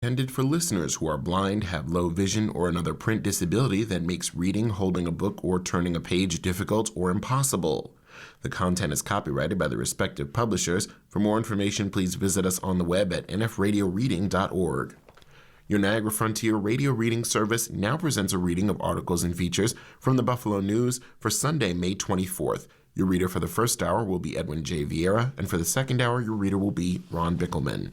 Intended for listeners who are blind, have low vision, or another print disability that makes reading, holding a book, or turning a page difficult or impossible. The content is copyrighted by the respective publishers. For more information, please visit us on the web at nfradioreading.org. Your Niagara Frontier radio reading service now presents a reading of articles and features from the Buffalo News for Sunday, May 24th. Your reader for the first hour will be Edwin J. Vieira, and for the second hour, your reader will be Ron Bickelman.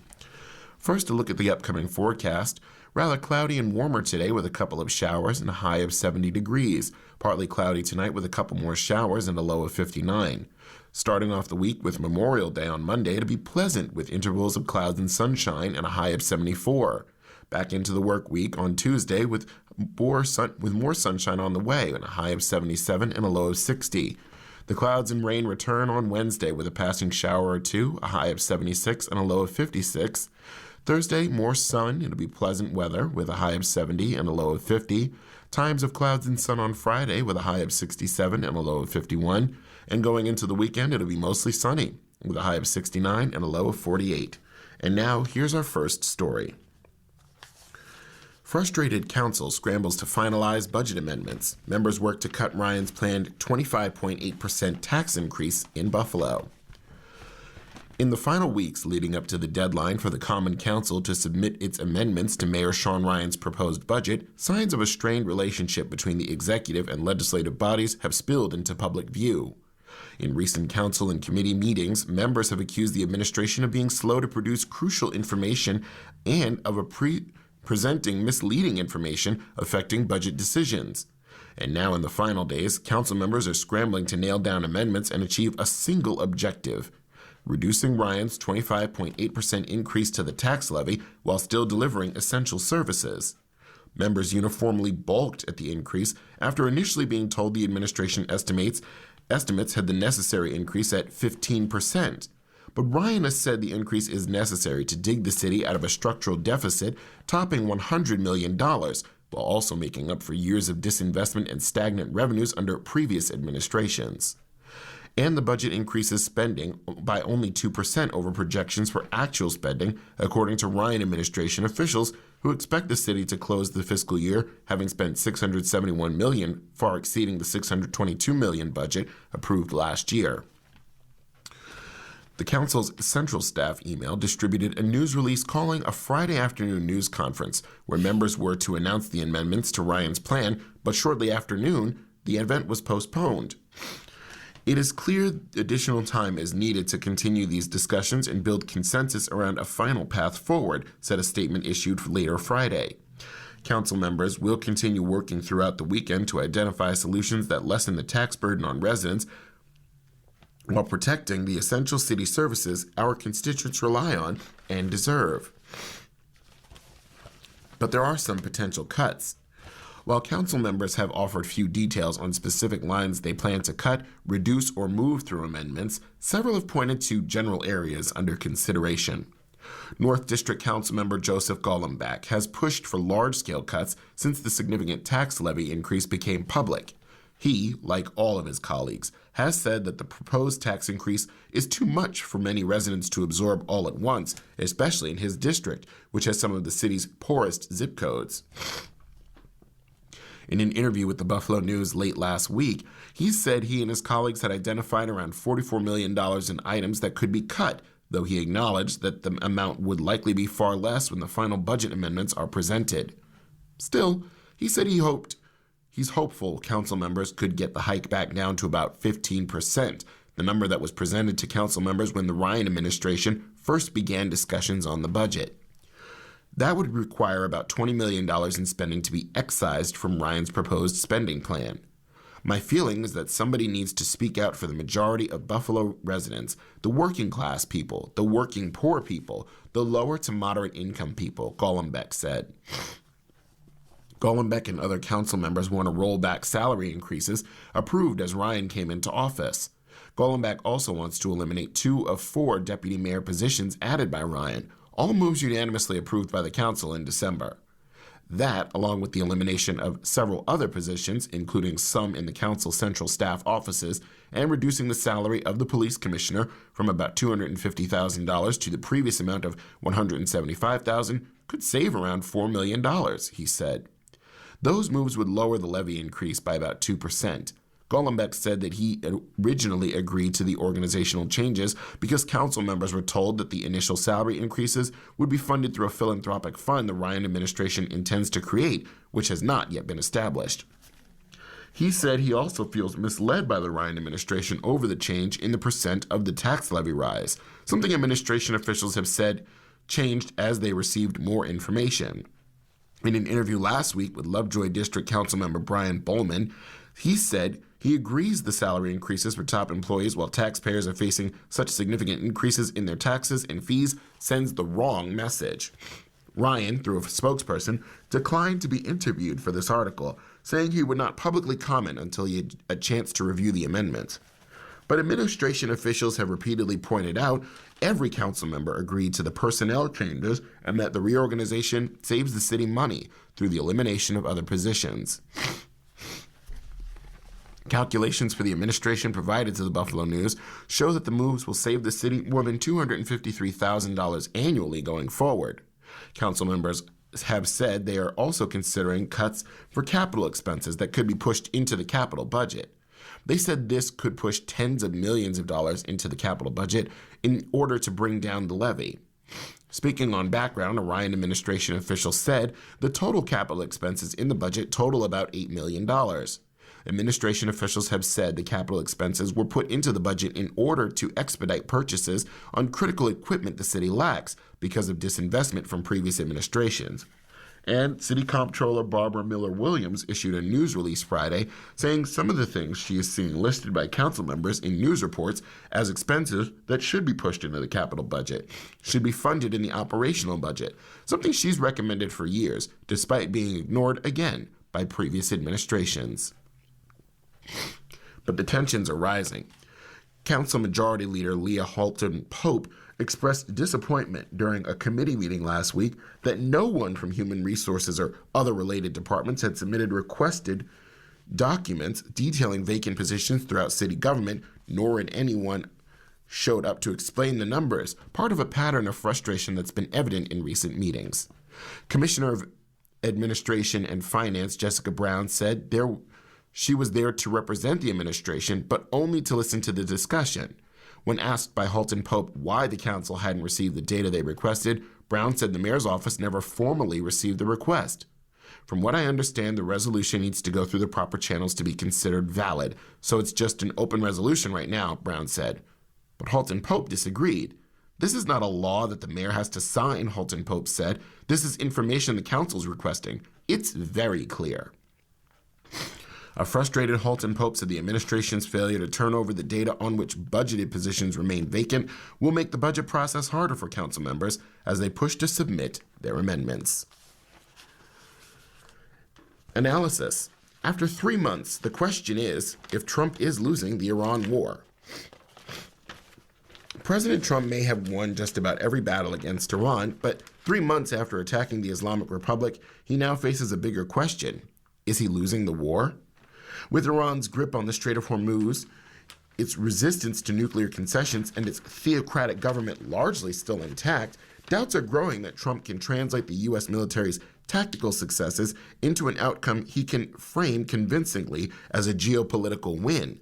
First, a look at the upcoming forecast. Rather cloudy and warmer today with a couple of showers and a high of 70 degrees. Partly cloudy tonight with a couple more showers and a low of 59. Starting off the week with Memorial Day on Monday, to be pleasant with intervals of clouds and sunshine and a high of 74. Back into the work week on Tuesday with more sunshine on the way and a high of 77 and a low of 60. The clouds and rain return on Wednesday with a passing shower or two, a high of 76 and a low of 56. Thursday, more sun. It'll be pleasant weather with a high of 70 and a low of 50. Times of clouds and sun on Friday with a high of 67 and a low of 51. And going into the weekend, it'll be mostly sunny with a high of 69 and a low of 48. And now, here's our first story. Frustrated council scrambles to finalize budget amendments. Members work to cut Ryan's planned 25.8% tax increase in Buffalo. In the final weeks leading up to the deadline for the Common Council to submit its amendments to Mayor Sean Ryan's proposed budget, signs of a strained relationship between the executive and legislative bodies have spilled into public view. In recent council and committee meetings, members have accused the administration of being slow to produce crucial information and of presenting misleading information affecting budget decisions. And now in the final days, council members are scrambling to nail down amendments and achieve a single objective: reducing Ryan's 25.8% increase to the tax levy while still delivering essential services. Members uniformly balked at the increase after initially being told the administration estimates had the necessary increase at 15%. But Ryan has said the increase is necessary to dig the city out of a structural deficit topping $100 million, while also making up for years of disinvestment and stagnant revenues under previous administrations. And the budget increases spending by only 2% over projections for actual spending, according to Ryan administration officials who expect the city to close the fiscal year having spent $671 million, far exceeding the $622 million budget approved last year. The council's central staff email distributed a news release calling a Friday afternoon news conference where members were to announce the amendments to Ryan's plan, but shortly after noon, the event was postponed. It is clear additional time is needed to continue these discussions and build consensus around a final path forward, said a statement issued later Friday. Council members will continue working throughout the weekend to identify solutions that lessen the tax burden on residents while protecting the essential city services our constituents rely on and deserve. But there are some potential cuts. While council members have offered few details on specific lines they plan to cut, reduce, or move through amendments, several have pointed to general areas under consideration. North District Councilmember Joseph Gollenbach has pushed for large-scale cuts since the significant tax levy increase became public. He, like all of his colleagues, has said that the proposed tax increase is too much for many residents to absorb all at once, especially in his district, which has some of the city's poorest zip codes. In an interview with the Buffalo News late last week, he said he and his colleagues had identified around $44 million in items that could be cut, though he acknowledged that the amount would likely be far less when the final budget amendments are presented. Still, he said he's hopeful council members could get the hike back down to about 15%, the number that was presented to council members when the Ryan administration first began discussions on the budget. That would require about $20 million in spending to be excised from Ryan's proposed spending plan. My feeling is that somebody needs to speak out for the majority of Buffalo residents, the working class people, the working poor people, the lower to moderate income people, Gollenbach said. Gollenbach and other council members want to roll back salary increases approved as Ryan came into office. Gollenbach also wants to eliminate 2 of 4 deputy mayor positions added by Ryan, all moves unanimously approved by the council in December. That, along with the elimination of several other positions, including some in the council's central staff offices, and reducing the salary of the police commissioner from about $250,000 to the previous amount of $175,000, could save around $4 million, he said. Those moves would lower the levy increase by about 2%. Golombek said that he originally agreed to the organizational changes because council members were told that the initial salary increases would be funded through a philanthropic fund the Ryan administration intends to create, which has not yet been established. He said he also feels misled by the Ryan administration over the change in the percent of the tax levy rise, something administration officials have said changed as they received more information. In an interview last week with Lovejoy District Councilmember Brian Bowman, he said he agrees the salary increases for top employees while taxpayers are facing such significant increases in their taxes and fees sends the wrong message. Ryan, through a spokesperson, declined to be interviewed for this article, saying he would not publicly comment until he had a chance to review the amendments. But administration officials have repeatedly pointed out every council member agreed to the personnel changes and that the reorganization saves the city money through the elimination of other positions. Calculations for the administration provided to the Buffalo News show that the moves will save the city more than $253,000 annually going forward. Council members have said they are also considering cuts for capital expenses that could be pushed into the capital budget. They said this could push tens of millions of dollars into the capital budget in order to bring down the levy. Speaking on background, a Ryan administration official said the total capital expenses in the budget total about $8 million. Administration officials have said the capital expenses were put into the budget in order to expedite purchases on critical equipment the city lacks because of disinvestment from previous administrations. And City Comptroller Barbara Miller-Williams issued a news release Friday saying some of the things she is seeing listed by council members in news reports as expenses that should be pushed into the capital budget should be funded in the operational budget, something she's recommended for years, despite being ignored again by previous administrations. But the tensions are rising. Council Majority Leader Leah Halton Pope expressed disappointment during a committee meeting last week that no one from Human Resources or other related departments had submitted requested documents detailing vacant positions throughout city government, nor had anyone showed up to explain the numbers, part of a pattern of frustration that's been evident in recent meetings. Commissioner of Administration and Finance Jessica Brown said she was there to represent the administration, but only to listen to the discussion. When asked by Halton Pope why the council hadn't received the data they requested, Brown said the mayor's office never formally received the request. From what I understand, the resolution needs to go through the proper channels to be considered valid, so it's just an open resolution right now, Brown said. But Halton Pope disagreed. This is not a law that the mayor has to sign, Halton Pope said. This is information the council's requesting. It's very clear. A frustrated Halton Pope said the administration's failure to turn over the data on which budgeted positions remain vacant will make the budget process harder for council members as they push to submit their amendments. Analysis. After 3 months, the question is if Trump is losing the Iran war. President Trump may have won just about every battle against Iran, but 3 months after attacking the Islamic Republic, he now faces a bigger question. Is he losing the war? With Iran's grip on the Strait of Hormuz, its resistance to nuclear concessions, and its theocratic government largely still intact, doubts are growing that Trump can translate the U.S. military's tactical successes into an outcome he can frame convincingly as a geopolitical win.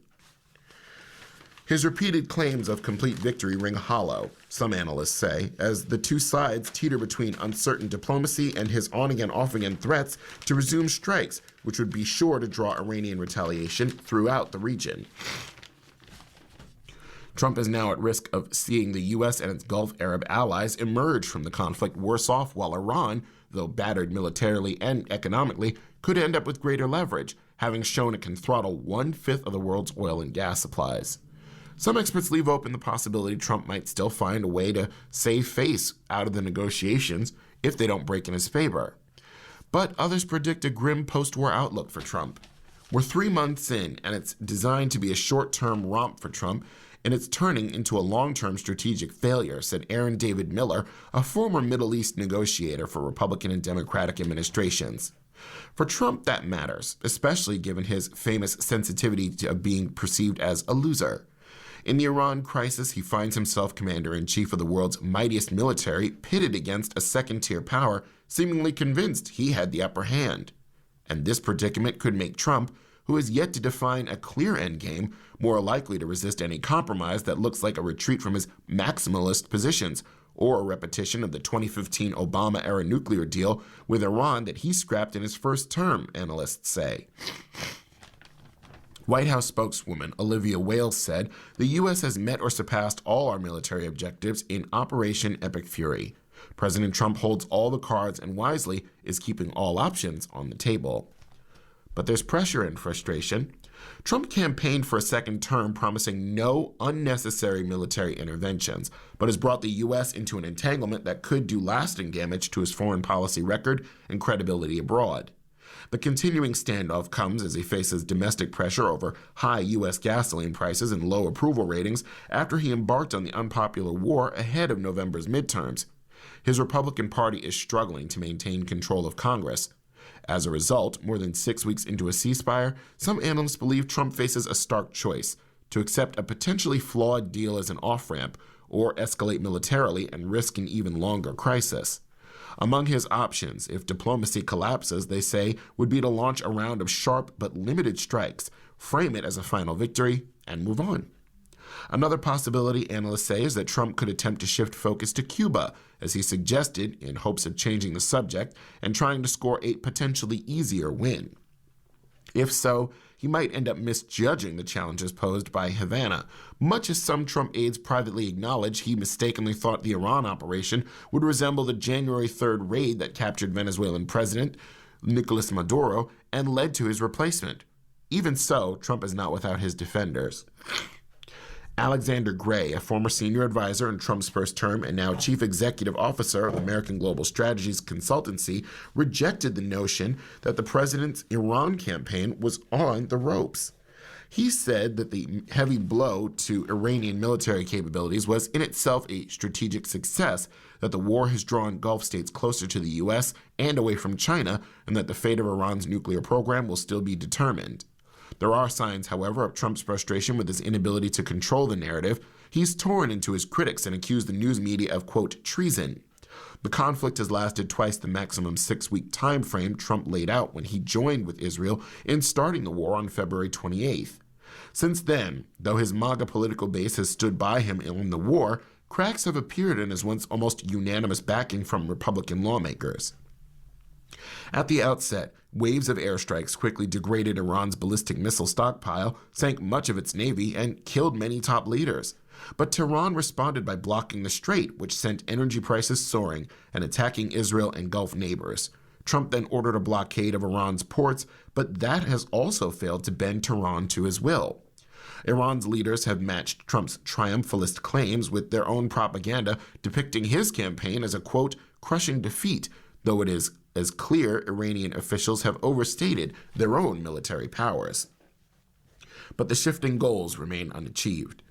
His repeated claims of complete victory ring hollow, some analysts say, as the two sides teeter between uncertain diplomacy and his on-again, off-again threats to resume strikes, which would be sure to draw Iranian retaliation throughout the region. Trump is now at risk of seeing the U.S. and its Gulf Arab allies emerge from the conflict worse off, while Iran, though battered militarily and economically, could end up with greater leverage, having shown it can throttle 1/5 of the world's oil and gas supplies. Some experts leave open the possibility Trump might still find a way to save face out of the negotiations if they don't break in his favor. But others predict a grim post-war outlook for Trump. We're 3 months in, and it's designed to be a short-term romp for Trump, and it's turning into a long-term strategic failure, said Aaron David Miller, a former Middle East negotiator for Republican and Democratic administrations. For Trump, that matters, especially given his famous sensitivity to being perceived as a loser. In the Iran crisis, he finds himself commander-in-chief of the world's mightiest military, pitted against a second-tier power, seemingly convinced he had the upper hand. And this predicament could make Trump, who has yet to define a clear endgame, more likely to resist any compromise that looks like a retreat from his maximalist positions, or a repetition of the 2015 Obama-era nuclear deal with Iran that he scrapped in his first term, analysts say. White House spokeswoman Olivia Wales said, "The U.S. has met or surpassed all our military objectives in Operation Epic Fury. President Trump holds all the cards and wisely is keeping all options on the table." But there's pressure and frustration. Trump campaigned for a second term promising no unnecessary military interventions, but has brought the U.S. into an entanglement that could do lasting damage to his foreign policy record and credibility abroad. The continuing standoff comes as he faces domestic pressure over high U.S. gasoline prices and low approval ratings after he embarked on the unpopular war ahead of November's midterms. His Republican Party is struggling to maintain control of Congress. As a result, more than 6 weeks into a ceasefire, some analysts believe Trump faces a stark choice: to accept a potentially flawed deal as an off-ramp, or escalate militarily and risk an even longer crisis. Among his options, if diplomacy collapses, they say, would be to launch a round of sharp but limited strikes, frame it as a final victory, and move on. Another possibility, analysts say, is that Trump could attempt to shift focus to Cuba, as he suggested, in hopes of changing the subject and trying to score a potentially easier win. If so, he might end up misjudging the challenges posed by Havana, much as some Trump aides privately acknowledge he mistakenly thought the Iran operation would resemble the January 3rd raid that captured Venezuelan President Nicolas Maduro and led to his replacement. Even so, Trump is not without his defenders. Alexander Gray, a former senior advisor in Trump's first term and now chief executive officer of American Global Strategies Consultancy, rejected the notion that the president's Iran campaign was on the ropes. He said that the heavy blow to Iranian military capabilities was in itself a strategic success, that the war has drawn Gulf states closer to the U.S. and away from China, and that the fate of Iran's nuclear program will still be determined. There are signs, however, of Trump's frustration with his inability to control the narrative. He's torn into his critics and accused the news media of, quote, treason. The conflict has lasted twice the maximum 6-week time frame Trump laid out when he joined with Israel in starting the war on February 28th. Since then, though his MAGA political base has stood by him in the war, cracks have appeared in his once almost unanimous backing from Republican lawmakers. At the outset, waves of airstrikes quickly degraded Iran's ballistic missile stockpile, sank much of its navy, and killed many top leaders. But Tehran responded by blocking the strait, which sent energy prices soaring and attacking Israel and Gulf neighbors. Trump then ordered a blockade of Iran's ports, but that has also failed to bend Tehran to his will. Iran's leaders have matched Trump's triumphalist claims with their own propaganda, depicting his campaign as a, quote, crushing defeat, though it is as clear Iranian officials have overstated their own military powers. But the shifting goals remain unachieved.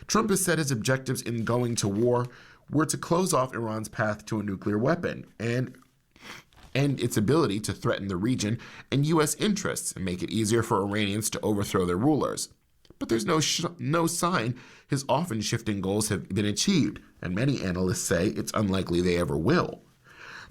Trump has said his objectives in going to war were to close off Iran's path to a nuclear weapon and its ability to threaten the region and U.S. interests and make it easier for Iranians to overthrow their rulers. But there's no sign his often shifting goals have been achieved, and many analysts say it's unlikely they ever will.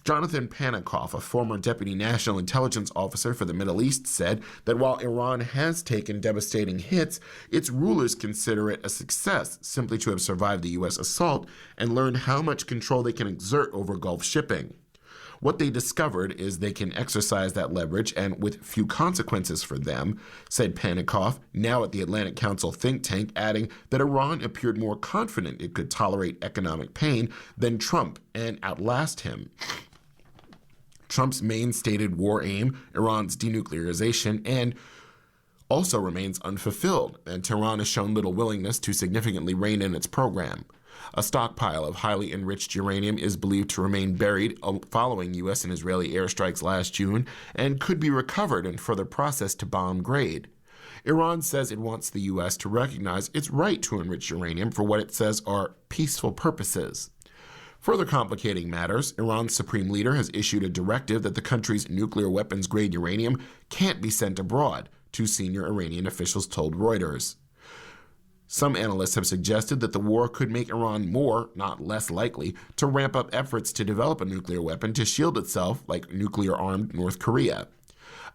Jonathan Panikoff, a former deputy national intelligence officer for the Middle East, said that while Iran has taken devastating hits, its rulers consider it a success simply to have survived the U.S. assault and learned how much control they can exert over Gulf shipping. What they discovered is they can exercise that leverage and with few consequences for them, said Panikoff, now at the Atlantic Council think tank, adding that Iran appeared more confident it could tolerate economic pain than Trump and outlast him. Trump's main stated war aim, Iran's denuclearization, and also remains unfulfilled, and Tehran has shown little willingness to significantly rein in its program. A stockpile of highly enriched uranium is believed to remain buried following U.S. and Israeli airstrikes last June and could be recovered and further processed to bomb grade. Iran says it wants the U.S. to recognize its right to enrich uranium for what it says are peaceful purposes. Further complicating matters, Iran's supreme leader has issued a directive that the country's nuclear weapons-grade uranium can't be sent abroad, two senior Iranian officials told Reuters. Some analysts have suggested that the war could make Iran more, not less likely, to ramp up efforts to develop a nuclear weapon to shield itself like nuclear-armed North Korea.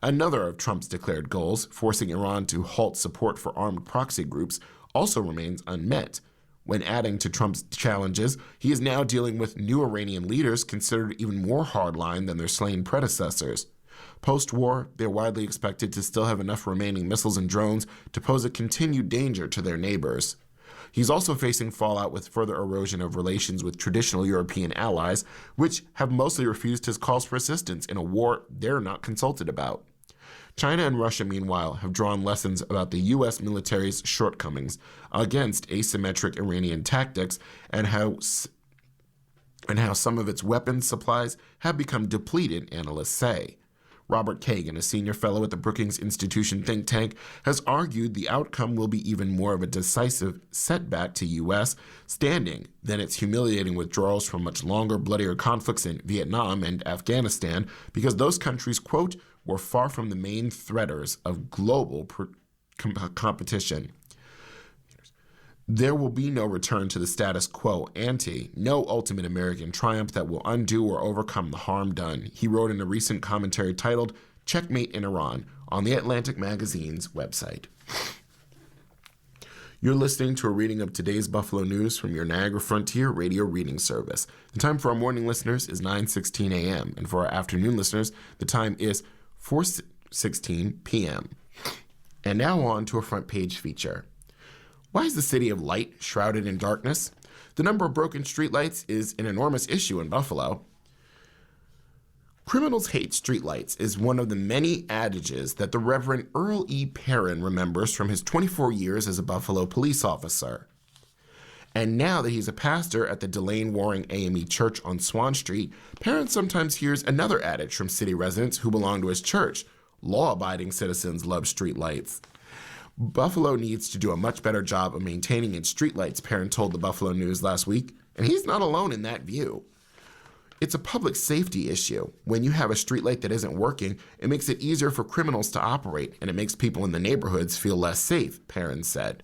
Another of Trump's declared goals, forcing Iran to halt support for armed proxy groups, also remains unmet. When adding to Trump's challenges, he is now dealing with new Iranian leaders considered even more hardline than their slain predecessors. Post-war, they are widely expected to still have enough remaining missiles and drones to pose a continued danger to their neighbors. He's also facing fallout with further erosion of relations with traditional European allies, which have mostly refused his calls for assistance in a war they're not consulted about. China and Russia, meanwhile, have drawn lessons about the U.S. military's shortcomings against asymmetric Iranian tactics and how some of its weapons supplies have become depleted, analysts say. Robert Kagan, a senior fellow at the Brookings Institution think tank, has argued the outcome will be even more of a decisive setback to U.S. standing than its humiliating withdrawals from much longer, bloodier conflicts in Vietnam and Afghanistan, because those countries, quote, were far from the main threaters of global competition. There will be no return to the status quo ante, no ultimate American triumph that will undo or overcome the harm done, he wrote in a recent commentary titled Checkmate in Iran on the Atlantic Magazine's website. You're listening to a reading of today's Buffalo News from your Niagara Frontier radio reading service. The time for our morning listeners is 9:16 a.m., and for our afternoon listeners, the time is 4:16 p.m. And now on to a front page feature. Why is the city of light shrouded in darkness? The number of broken streetlights is an enormous issue in Buffalo. Criminals hate streetlights is one of the many adages that the Reverend Earl E. Perrin remembers from his 24 years as a Buffalo police officer. And now that he's a pastor at the Delane Waring AME Church on Swan Street, Perrin sometimes hears another adage from city residents who belong to his church. Law-abiding citizens love streetlights. Buffalo needs to do a much better job of maintaining its streetlights, Perrin told the Buffalo News last week, and he's not alone in that view. It's a public safety issue. When you have a streetlight that isn't working, it makes it easier for criminals to operate, and it makes people in the neighborhoods feel less safe, Perrin said.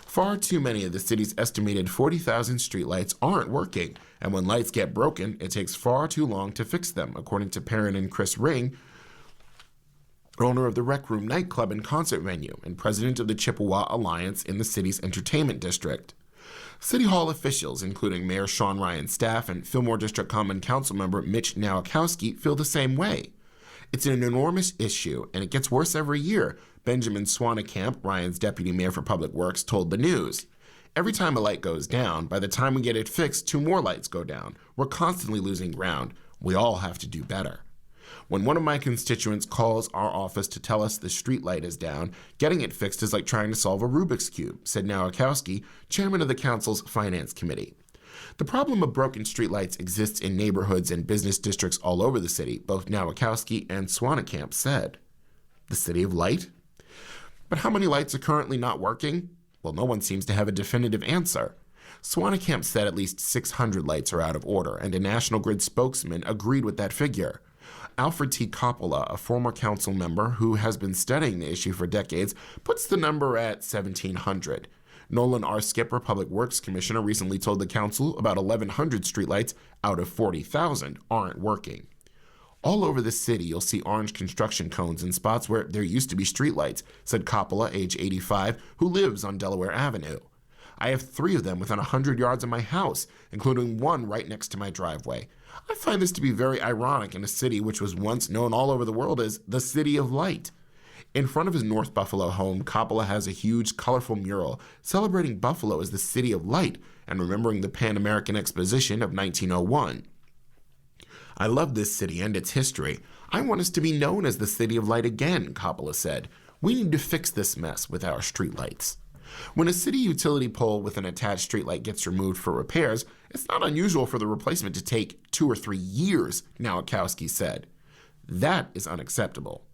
Far too many of the city's estimated 40,000 streetlights aren't working, and when lights get broken, it takes far too long to fix them, according to Perrin and Chris Ring, owner of the Rec Room nightclub and concert venue and president of the Chippewa Alliance in the city's entertainment district. City Hall officials, including Mayor Sean Ryan's staff and Fillmore District Common Council member Mitch Nowakowski, feel the same way. It's an enormous issue, and it gets worse every year, Benjamin Swanekamp, Ryan's deputy mayor for Public Works, told the News. Every time a light goes down, by the time we get it fixed, 2 more lights go down. We're constantly losing ground. We all have to do better. When one of my constituents calls our office to tell us the street light is down, getting it fixed is like trying to solve a Rubik's Cube, said Nowakowski, chairman of the council's finance committee. The problem of broken streetlights exists in neighborhoods and business districts all over the city, both Nowakowski and Swanekamp said. The city of light? But how many lights are currently not working? Well, no one seems to have a definitive answer. Swanekamp said at least 600 lights are out of order, and a National Grid spokesman agreed with that figure. Alfred T. Coppola, a former council member who has been studying the issue for decades, puts the number at 1,700. Nolan R. Skipper, Public Works Commissioner, recently told the council about 1,100 streetlights out of 40,000 aren't working. All over the city, you'll see orange construction cones in spots where there used to be streetlights, said Coppola, age 85, who lives on Delaware Avenue. I have 3 of them within 100 yards of my house, including one right next to my driveway. I find this to be very ironic in a city which was once known all over the world as the City of Light. In front of his North Buffalo home, Coppola has a huge, colorful mural celebrating Buffalo as the City of Light and remembering the Pan American Exposition of 1901. I love this city and its history. I want us to be known as the City of Light again, Coppola said. We need to fix this mess with our streetlights. When a city utility pole with an attached streetlight gets removed for repairs, it's not unusual for the replacement to take 2 or 3 years, Nowakowski said. That is unacceptable.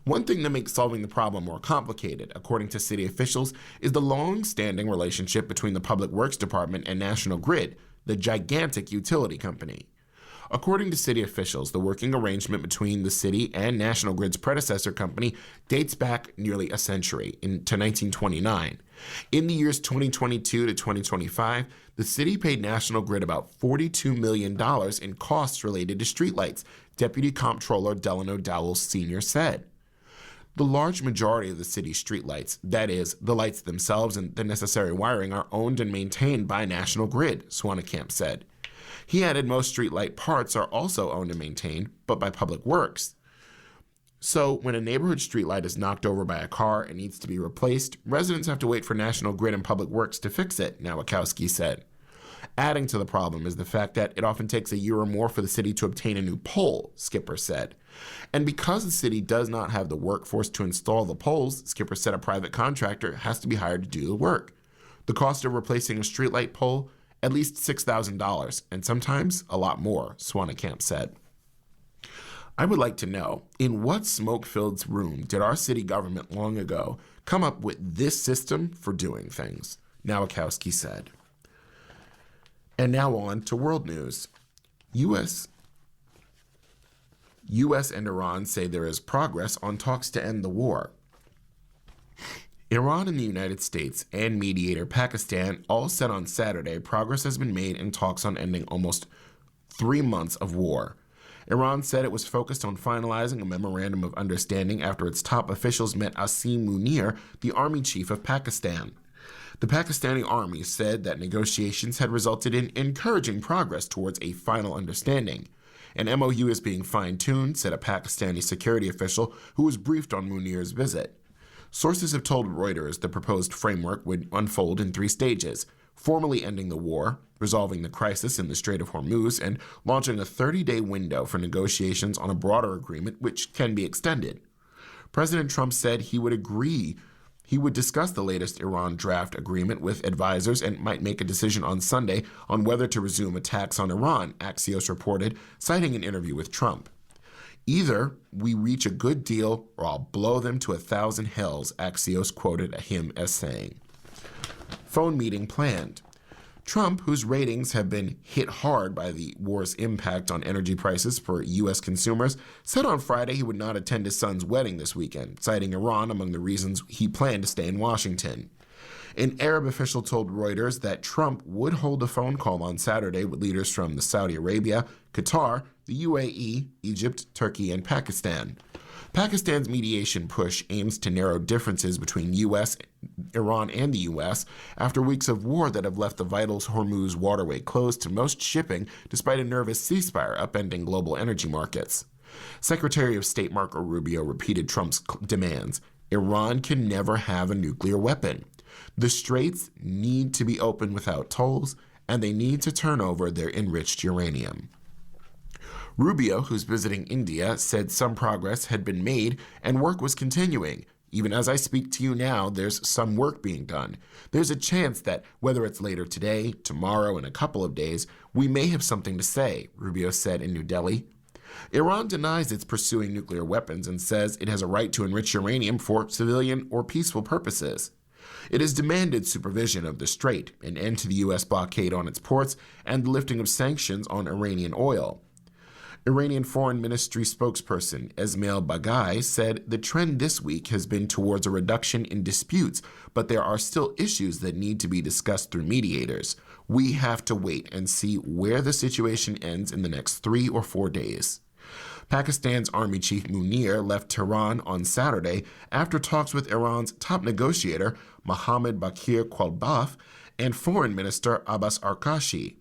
One thing that makes solving the problem more complicated, according to city officials, is the long-standing relationship between the Public Works Department and National Grid, the gigantic utility company. According to city officials, the working arrangement between the city and National Grid's predecessor company dates back nearly a century, to 1929. In the years 2022 to 2025, the city paid National Grid about $42 million in costs related to streetlights, Deputy Comptroller Delano Dowell Sr. said. The large majority of the city's streetlights, that is, the lights themselves and the necessary wiring, are owned and maintained by National Grid, Swanekamp said. He added most streetlight parts are also owned and maintained, but by Public Works. So, when a neighborhood streetlight is knocked over by a car and needs to be replaced, residents have to wait for National Grid and Public Works to fix it, Nowakowski said. Adding to the problem is the fact that it often takes a year or more for the city to obtain a new pole, Skipper said. And because the city does not have the workforce to install the poles, Skipper said a private contractor has to be hired to do the work. The cost of replacing a streetlight pole, at least $6,000, and sometimes a lot more, Swanekamp said. I would like to know, in what smoke-filled room did our city government long ago come up with this system for doing things? Nowakowski said. And now on to world news. U.S. and Iran say there is progress on talks to end the war. Iran and the United States and mediator Pakistan all said on Saturday progress has been made in talks on ending almost 3 months of war. Iran said it was focused on finalizing a memorandum of understanding after its top officials met Asim Munir, the army chief of Pakistan. The Pakistani army said that negotiations had resulted in encouraging progress towards a final understanding. An MOU is being fine-tuned, said a Pakistani security official who was briefed on Munir's visit. Sources have told Reuters the proposed framework would unfold in 3 stages: formally ending the war, resolving the crisis in the Strait of Hormuz, and launching a 30-day window for negotiations on a broader agreement which can be extended. President Trump said he would discuss the latest Iran draft agreement with advisors and might make a decision on Sunday on whether to resume attacks on Iran, Axios reported, citing an interview with Trump. Either we reach a good deal or I'll blow them to 1,000 hells, Axios quoted him as saying. Phone meeting planned. Trump, whose ratings have been hit hard by the war's impact on energy prices for U.S. consumers, said on Friday he would not attend his son's wedding this weekend, citing Iran among the reasons he planned to stay in Washington. An Arab official told Reuters that Trump would hold a phone call on Saturday with leaders from Saudi Arabia, Qatar, the UAE, Egypt, Turkey, and Pakistan. Pakistan's mediation push aims to narrow differences between Iran and the U.S. after weeks of war that have left the vital Hormuz waterway closed to most shipping despite a nervous ceasefire upending global energy markets. Secretary of State Marco Rubio repeated Trump's demands. Iran can never have a nuclear weapon. The straits need to be open without tolls, and they need to turn over their enriched uranium. Rubio, who's visiting India, said some progress had been made and work was continuing. Even as I speak to you now, there's some work being done. There's a chance that, whether it's later today, tomorrow, in a couple of days, we may have something to say, Rubio said in New Delhi. Iran denies it's pursuing nuclear weapons and says it has a right to enrich uranium for civilian or peaceful purposes. It has demanded supervision of the strait, an end to the U.S. blockade on its ports, and the lifting of sanctions on Iranian oil. Iranian Foreign Ministry spokesperson Esmail Baghai said the trend this week has been towards a reduction in disputes, but there are still issues that need to be discussed through mediators. We have to wait and see where the situation ends in the next 3 or 4 days. Pakistan's Army Chief Munir left Tehran on Saturday after talks with Iran's top negotiator, Mohammad Bakir Qualbaf, and Foreign Minister Abbas Arkashi.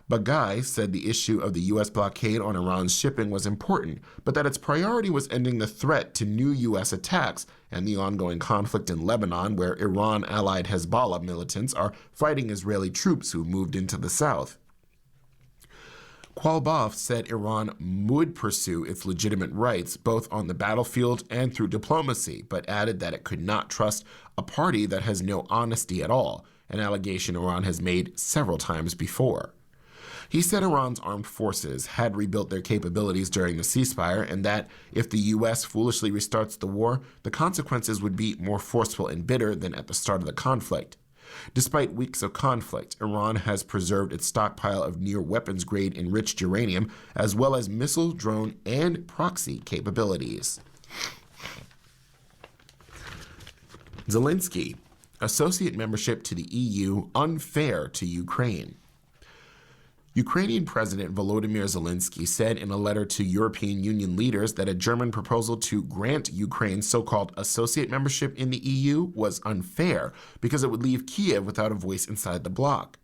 Baghai said the issue of the U.S. blockade on Iran's shipping was important, but that its priority was ending the threat to new U.S. attacks and the ongoing conflict in Lebanon, where Iran-allied Hezbollah militants are fighting Israeli troops who moved into the south. Qualbaf said Iran would pursue its legitimate rights both on the battlefield and through diplomacy, but added that it could not trust a party that has no honesty at all, an allegation Iran has made several times before. He said Iran's armed forces had rebuilt their capabilities during the ceasefire and that if the U.S. foolishly restarts the war, the consequences would be more forceful and bitter than at the start of the conflict. Despite weeks of conflict, Iran has preserved its stockpile of near weapons-grade enriched uranium, as well as missile, drone, and proxy capabilities. Zelensky, associate membership to the EU unfair to Ukraine. Ukrainian President Volodymyr Zelensky said in a letter to European Union leaders that a German proposal to grant Ukraine so-called associate membership in the EU was unfair because it would leave Kiev without a voice inside the bloc.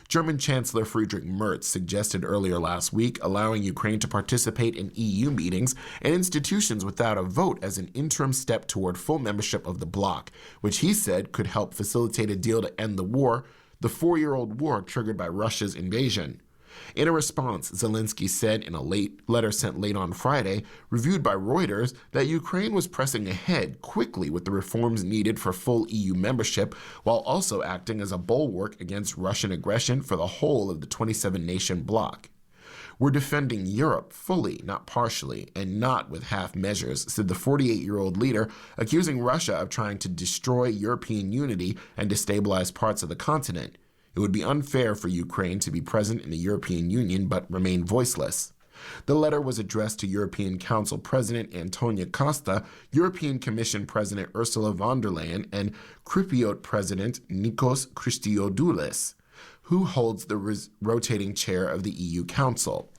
German Chancellor Friedrich Merz suggested earlier last week allowing Ukraine to participate in EU meetings and institutions without a vote as an interim step toward full membership of the bloc, which he said could help facilitate a deal to end the war, the 4-year-old war triggered by Russia's invasion. In a response, Zelensky said in a letter sent late on Friday, reviewed by Reuters, that Ukraine was pressing ahead quickly with the reforms needed for full EU membership, while also acting as a bulwark against Russian aggression for the whole of the 27-nation bloc. "We're defending Europe fully, not partially, and not with half measures," said the 48-year-old leader, accusing Russia of trying to destroy European unity and destabilize parts of the continent. It would be unfair for Ukraine to be present in the European Union but remain voiceless. The letter was addressed to European Council President Antonio Costa, European Commission President Ursula von der Leyen, and Cypriot President Nikos Christodoulis, who holds the rotating chair of the EU Council.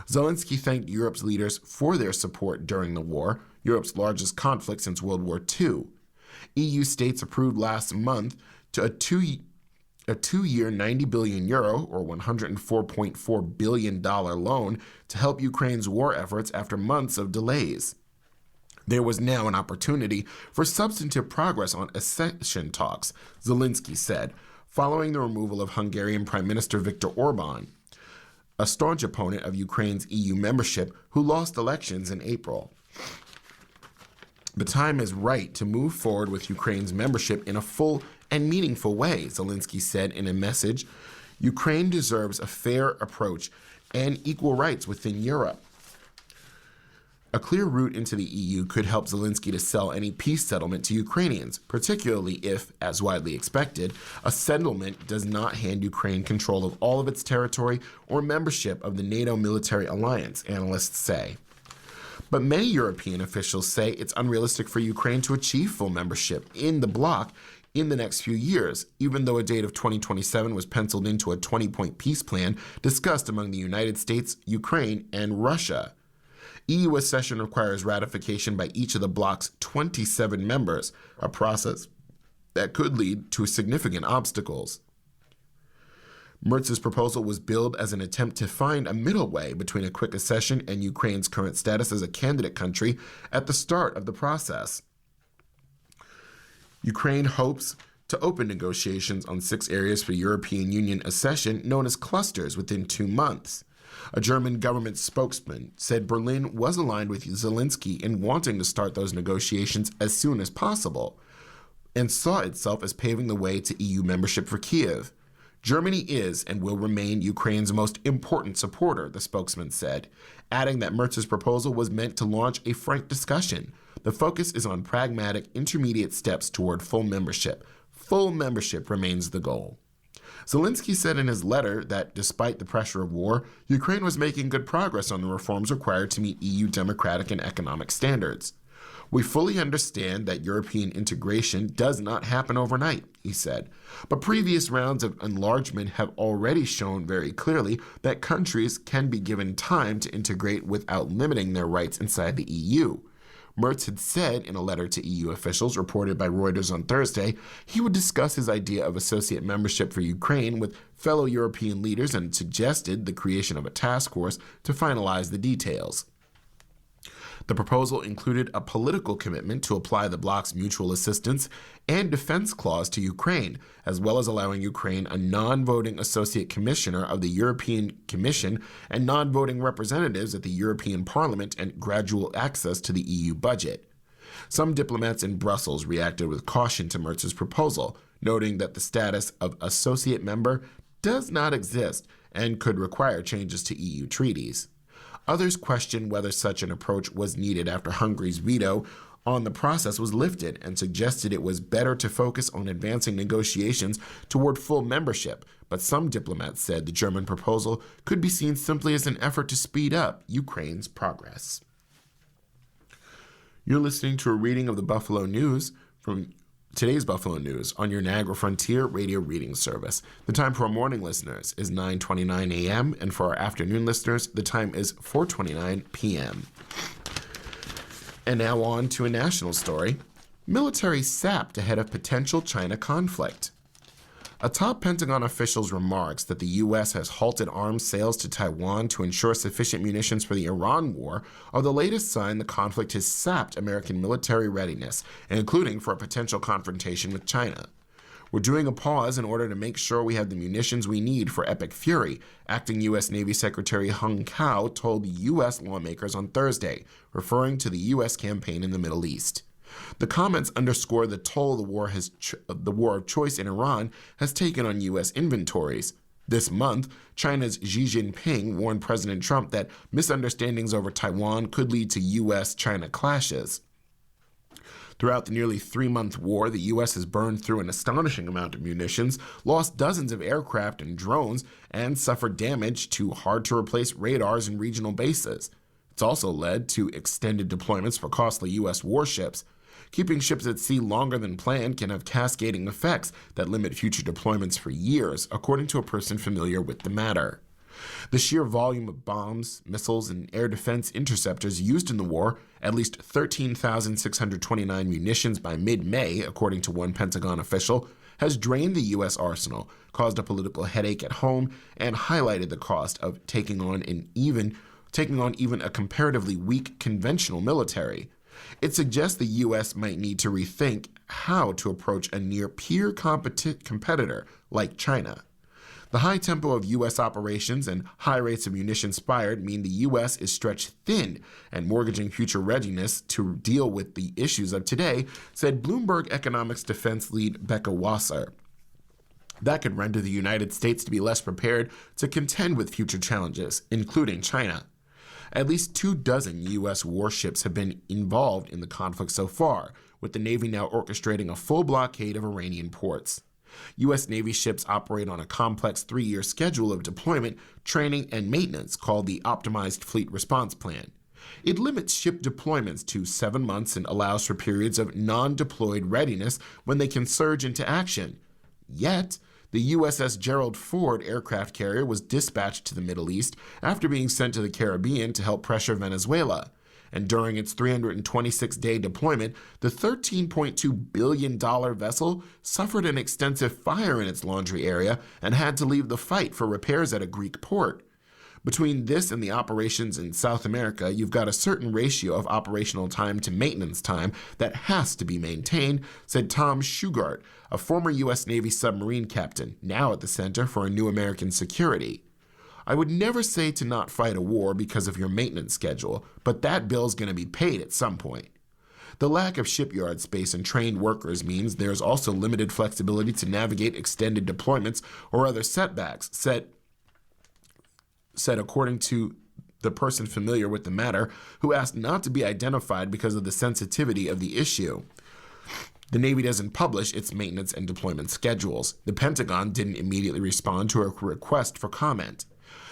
Zelensky thanked Europe's leaders for their support during the war, Europe's largest conflict since World War II. EU states approved last month to a two-year €90 billion or $104.4 billion loan to help Ukraine's war efforts after months of delays. There was now an opportunity for substantive progress on accession talks, Zelensky said, following the removal of Hungarian Prime Minister Viktor Orban, a staunch opponent of Ukraine's EU membership who lost elections in April. "The time is right to move forward with Ukraine's membership in a full and meaningful way," Zelensky said in a message. "Ukraine deserves a fair approach and equal rights within Europe." A clear route into the EU could help Zelensky to sell any peace settlement to Ukrainians, particularly if, as widely expected, a settlement does not hand Ukraine control of all of its territory or membership of the NATO military alliance, analysts say. But many European officials say it's unrealistic for Ukraine to achieve full membership in the bloc in the next few years, even though a date of 2027 was penciled into a 20-point peace plan discussed among the United States, Ukraine, and Russia. EU accession requires ratification by each of the bloc's 27 members, a process that could lead to significant obstacles. Merz's proposal was billed as an attempt to find a middle way between a quick accession and Ukraine's current status as a candidate country at the start of the process. Ukraine hopes to open negotiations on 6 areas for European Union accession known as clusters within 2 months. A German government spokesman said Berlin was aligned with Zelensky in wanting to start those negotiations as soon as possible and saw itself as paving the way to EU membership for Kiev. "Germany is and will remain Ukraine's most important supporter," the spokesman said, adding that Merz's proposal was meant to launch a frank discussion. "The focus is on pragmatic, intermediate steps toward full membership. Full membership remains the goal." Zelensky said in his letter that despite the pressure of war, Ukraine was making good progress on the reforms required to meet EU democratic and economic standards. "We fully understand that European integration does not happen overnight," he said, "but previous rounds of enlargement have already shown very clearly that countries can be given time to integrate without limiting their rights inside the EU. Merz had said in a letter to EU officials reported by Reuters on Thursday he would discuss his idea of associate membership for Ukraine with fellow European leaders and suggested the creation of a task force to finalize the details. The proposal included a political commitment to apply the bloc's mutual assistance and defense clause to Ukraine, as well as allowing Ukraine a non-voting associate commissioner of the European Commission and non-voting representatives at the European Parliament and gradual access to the EU budget. Some diplomats in Brussels reacted with caution to Merz's proposal, noting that the status of associate member does not exist and could require changes to EU treaties. Others question whether such an approach was needed after Hungary's veto on the process was lifted and suggested it was better to focus on advancing negotiations toward full membership, but some diplomats said the German proposal could be seen simply as an effort to speed up Ukraine's progress. You're listening to a reading of the Buffalo News from today's Buffalo News on your Niagara Frontier radio reading service. The time for our morning listeners is 9:29 a.m., and for our afternoon listeners, the time is 4:29 p.m. And now on to a national story. Military sapped ahead of potential China conflict. A top Pentagon official's remarks that the U.S. has halted arms sales to Taiwan to ensure sufficient munitions for the Iran war are the latest sign the conflict has sapped American military readiness, including for a potential confrontation with China. We're doing a pause in order to make sure we have the munitions we need for Epic Fury, acting U.S. Navy Secretary Hung Kao told U.S. lawmakers on Thursday, referring to the U.S. campaign in the Middle East. The comments underscore the toll the war of choice in Iran has taken on U.S. inventories. This month, China's Xi Jinping warned President Trump that misunderstandings over Taiwan could lead to U.S.-China clashes. Throughout the nearly 3-month war, the U.S. has burned through an astonishing amount of munitions, lost dozens of aircraft and drones, and suffered damage to hard-to-replace radars and regional bases. It's also led to extended deployments for costly U.S. warships. Keeping ships at sea longer than planned can have cascading effects that limit future deployments for years, according to a person familiar with the matter. The sheer volume of bombs, missiles, and air defense interceptors used in the war, at least 13,629 munitions by mid-May, according to one Pentagon official, has drained the U.S. arsenal, caused a political headache at home, and highlighted the cost of taking on even a comparatively weak conventional military. It suggests the U.S. might need to rethink how to approach a near-peer competitor like China. The high tempo of U.S. operations and high rates of munitions fired mean the U.S. is stretched thin and mortgaging future readiness to deal with the issues of today, said Bloomberg Economics defense lead Becca Wasser. That could render the United States to be less prepared to contend with future challenges, including China. At least 24 U.S. warships have been involved in the conflict so far, with the Navy now orchestrating a full blockade of Iranian ports. U.S. Navy ships operate on a complex 3-year schedule of deployment, training, and maintenance called the Optimized Fleet Response Plan. It limits ship deployments to 7 months and allows for periods of non-deployed readiness when they can surge into action. Yet, the USS Gerald Ford aircraft carrier was dispatched to the Middle East after being sent to the Caribbean to help pressure Venezuela. And during its 326-day deployment, the $13.2 billion vessel suffered an extensive fire in its laundry area and had to leave the fight for repairs at a Greek port. Between this and the operations in South America, you've got a certain ratio of operational time to maintenance time that has to be maintained, said Tom Shugart, a former U.S. Navy submarine captain, now at the Center for a New American Security. I would never say to not fight a war because of your maintenance schedule, but that bill's going to be paid at some point. The lack of shipyard space and trained workers means there's also limited flexibility to navigate extended deployments or other setbacks, said according to the person familiar with the matter, who asked not to be identified because of the sensitivity of the issue. The Navy doesn't publish its maintenance and deployment schedules. The Pentagon didn't immediately respond to a request for comment.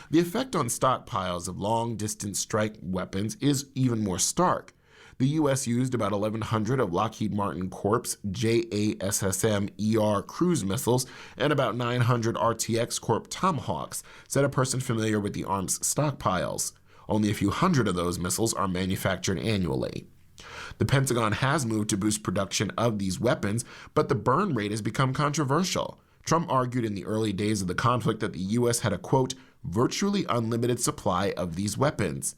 The effect on stockpiles of long-distance strike weapons is even more stark. The U.S. used about 1,100 of Lockheed Martin Corp's JASSM-ER cruise missiles and about 900 RTX Corp Tomahawks, said a person familiar with the arms stockpiles. Only a few hundred of those missiles are manufactured annually. The Pentagon has moved to boost production of these weapons, but the burn rate has become controversial. Trump argued in the early days of the conflict that the U.S. had a, quote, virtually unlimited supply of these weapons.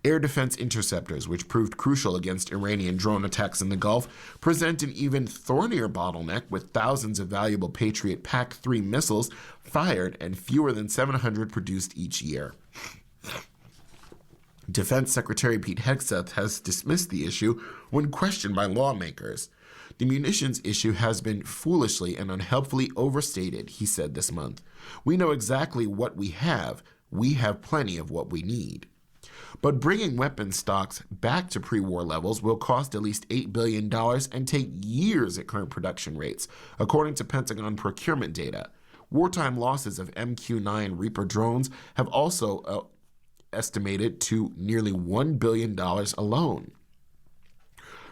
Air defense interceptors, which proved crucial against Iranian drone attacks in the Gulf, present an even thornier bottleneck with thousands of valuable Patriot PAC-3 missiles fired and fewer than 700 produced each year. Defense Secretary Pete Hegseth has dismissed the issue when questioned by lawmakers. The munitions issue has been foolishly and unhelpfully overstated, he said this month. We know exactly what we have. We have plenty of what we need. But bringing weapons stocks back to pre-war levels will cost at least $8 billion and take years at current production rates, according to Pentagon procurement data. Wartime losses of MQ-9 Reaper drones have also estimated to nearly $1 billion alone.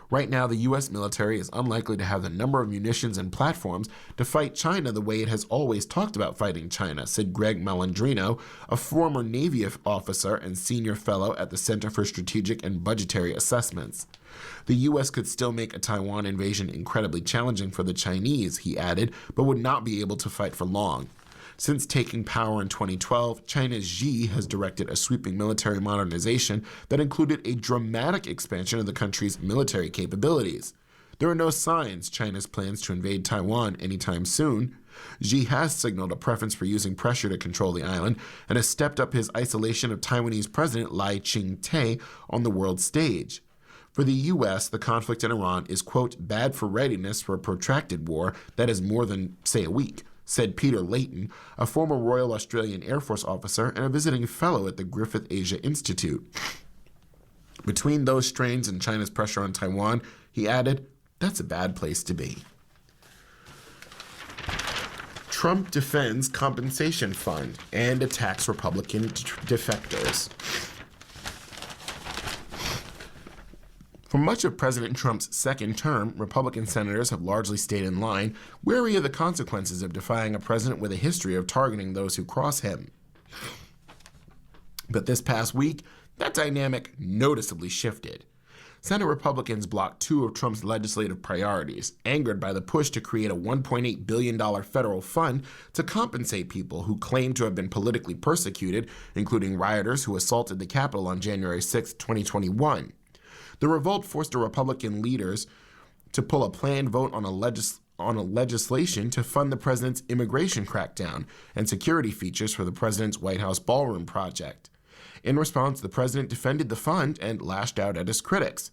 Right now, the U.S. military is unlikely to have the number of munitions and platforms to fight China the way it has always talked about fighting China, said Greg Malandrino, a former Navy officer and senior fellow at the Center for Strategic and Budgetary Assessments. The U.S. could still make a Taiwan invasion incredibly challenging for the Chinese, he added, but would not be able to fight for long. Since taking power in 2012, China's Xi has directed a sweeping military modernization that included a dramatic expansion of the country's military capabilities. There are no signs China's plans to invade Taiwan anytime soon. Xi has signaled a preference for using pressure to control the island and has stepped up his isolation of Taiwanese President Lai Ching-te on the world stage. For the U.S., the conflict in Iran is, quote, bad for readiness for a protracted war that is more than, say, a week, said Peter Layton, a former Royal Australian Air Force officer and a visiting fellow at the Griffith Asia Institute. Between those strains and China's pressure on Taiwan, he added, that's a bad place to be. Trump defends compensation fund and attacks Republican defectors. For much of President Trump's second term, Republican senators have largely stayed in line, wary of the consequences of defying a president with a history of targeting those who cross him. But this past week, that dynamic noticeably shifted. Senate Republicans blocked two of Trump's legislative priorities, angered by the push to create a $1.8 billion federal fund to compensate people who claim to have been politically persecuted, including rioters who assaulted the Capitol on January 6, 2021. The revolt forced the Republican leaders to pull a planned vote on a legislation to fund the president's immigration crackdown and security features for the president's White House ballroom project. In response, the president defended the fund and lashed out at his critics.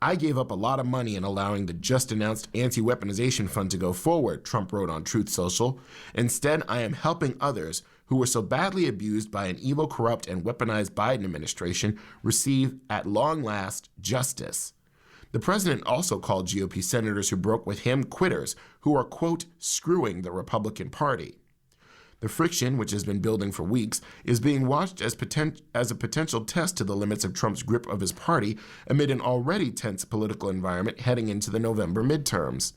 I gave up a lot of money in allowing the just-announced anti-weaponization fund to go forward, Trump wrote on Truth Social. Instead, I am helping others who were so badly abused by an evil, corrupt, and weaponized Biden administration receive, at long last, justice. The president also called GOP senators who broke with him quitters who are, quote, screwing the Republican Party. The friction, which has been building for weeks, is being watched as a potential test to the limits of Trump's grip of his party amid an already tense political environment heading into the November midterms.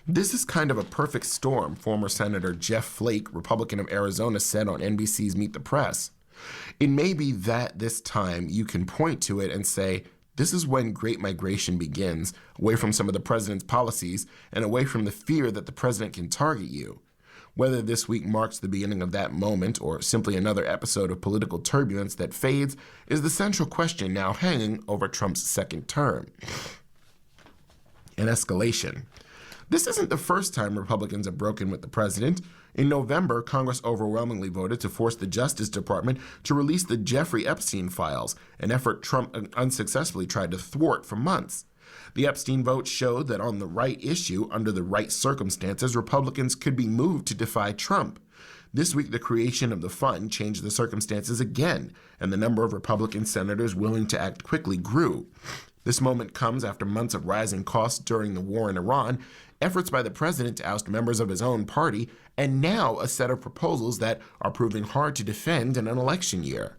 This is kind of a perfect storm, former Senator Jeff Flake, Republican of Arizona, said on NBC's Meet the Press. It may be that this time you can point to it and say, this is when great migration begins, away from some of the president's policies and away from the fear that the president can target you. Whether this week marks the beginning of that moment or simply another episode of political turbulence that fades is the central question now hanging over Trump's second term. An escalation. This isn't the first time Republicans have broken with the president. In November, Congress overwhelmingly voted to force the Justice Department to release the Jeffrey Epstein files, an effort Trump unsuccessfully tried to thwart for months. The Epstein vote showed that on the right issue, under the right circumstances, Republicans could be moved to defy Trump. This week, the creation of the fund changed the circumstances again, and the number of Republican senators willing to act quickly grew. This moment comes after months of rising costs during the war in Iran, efforts by the president to oust members of his own party, and now a set of proposals that are proving hard to defend in an election year.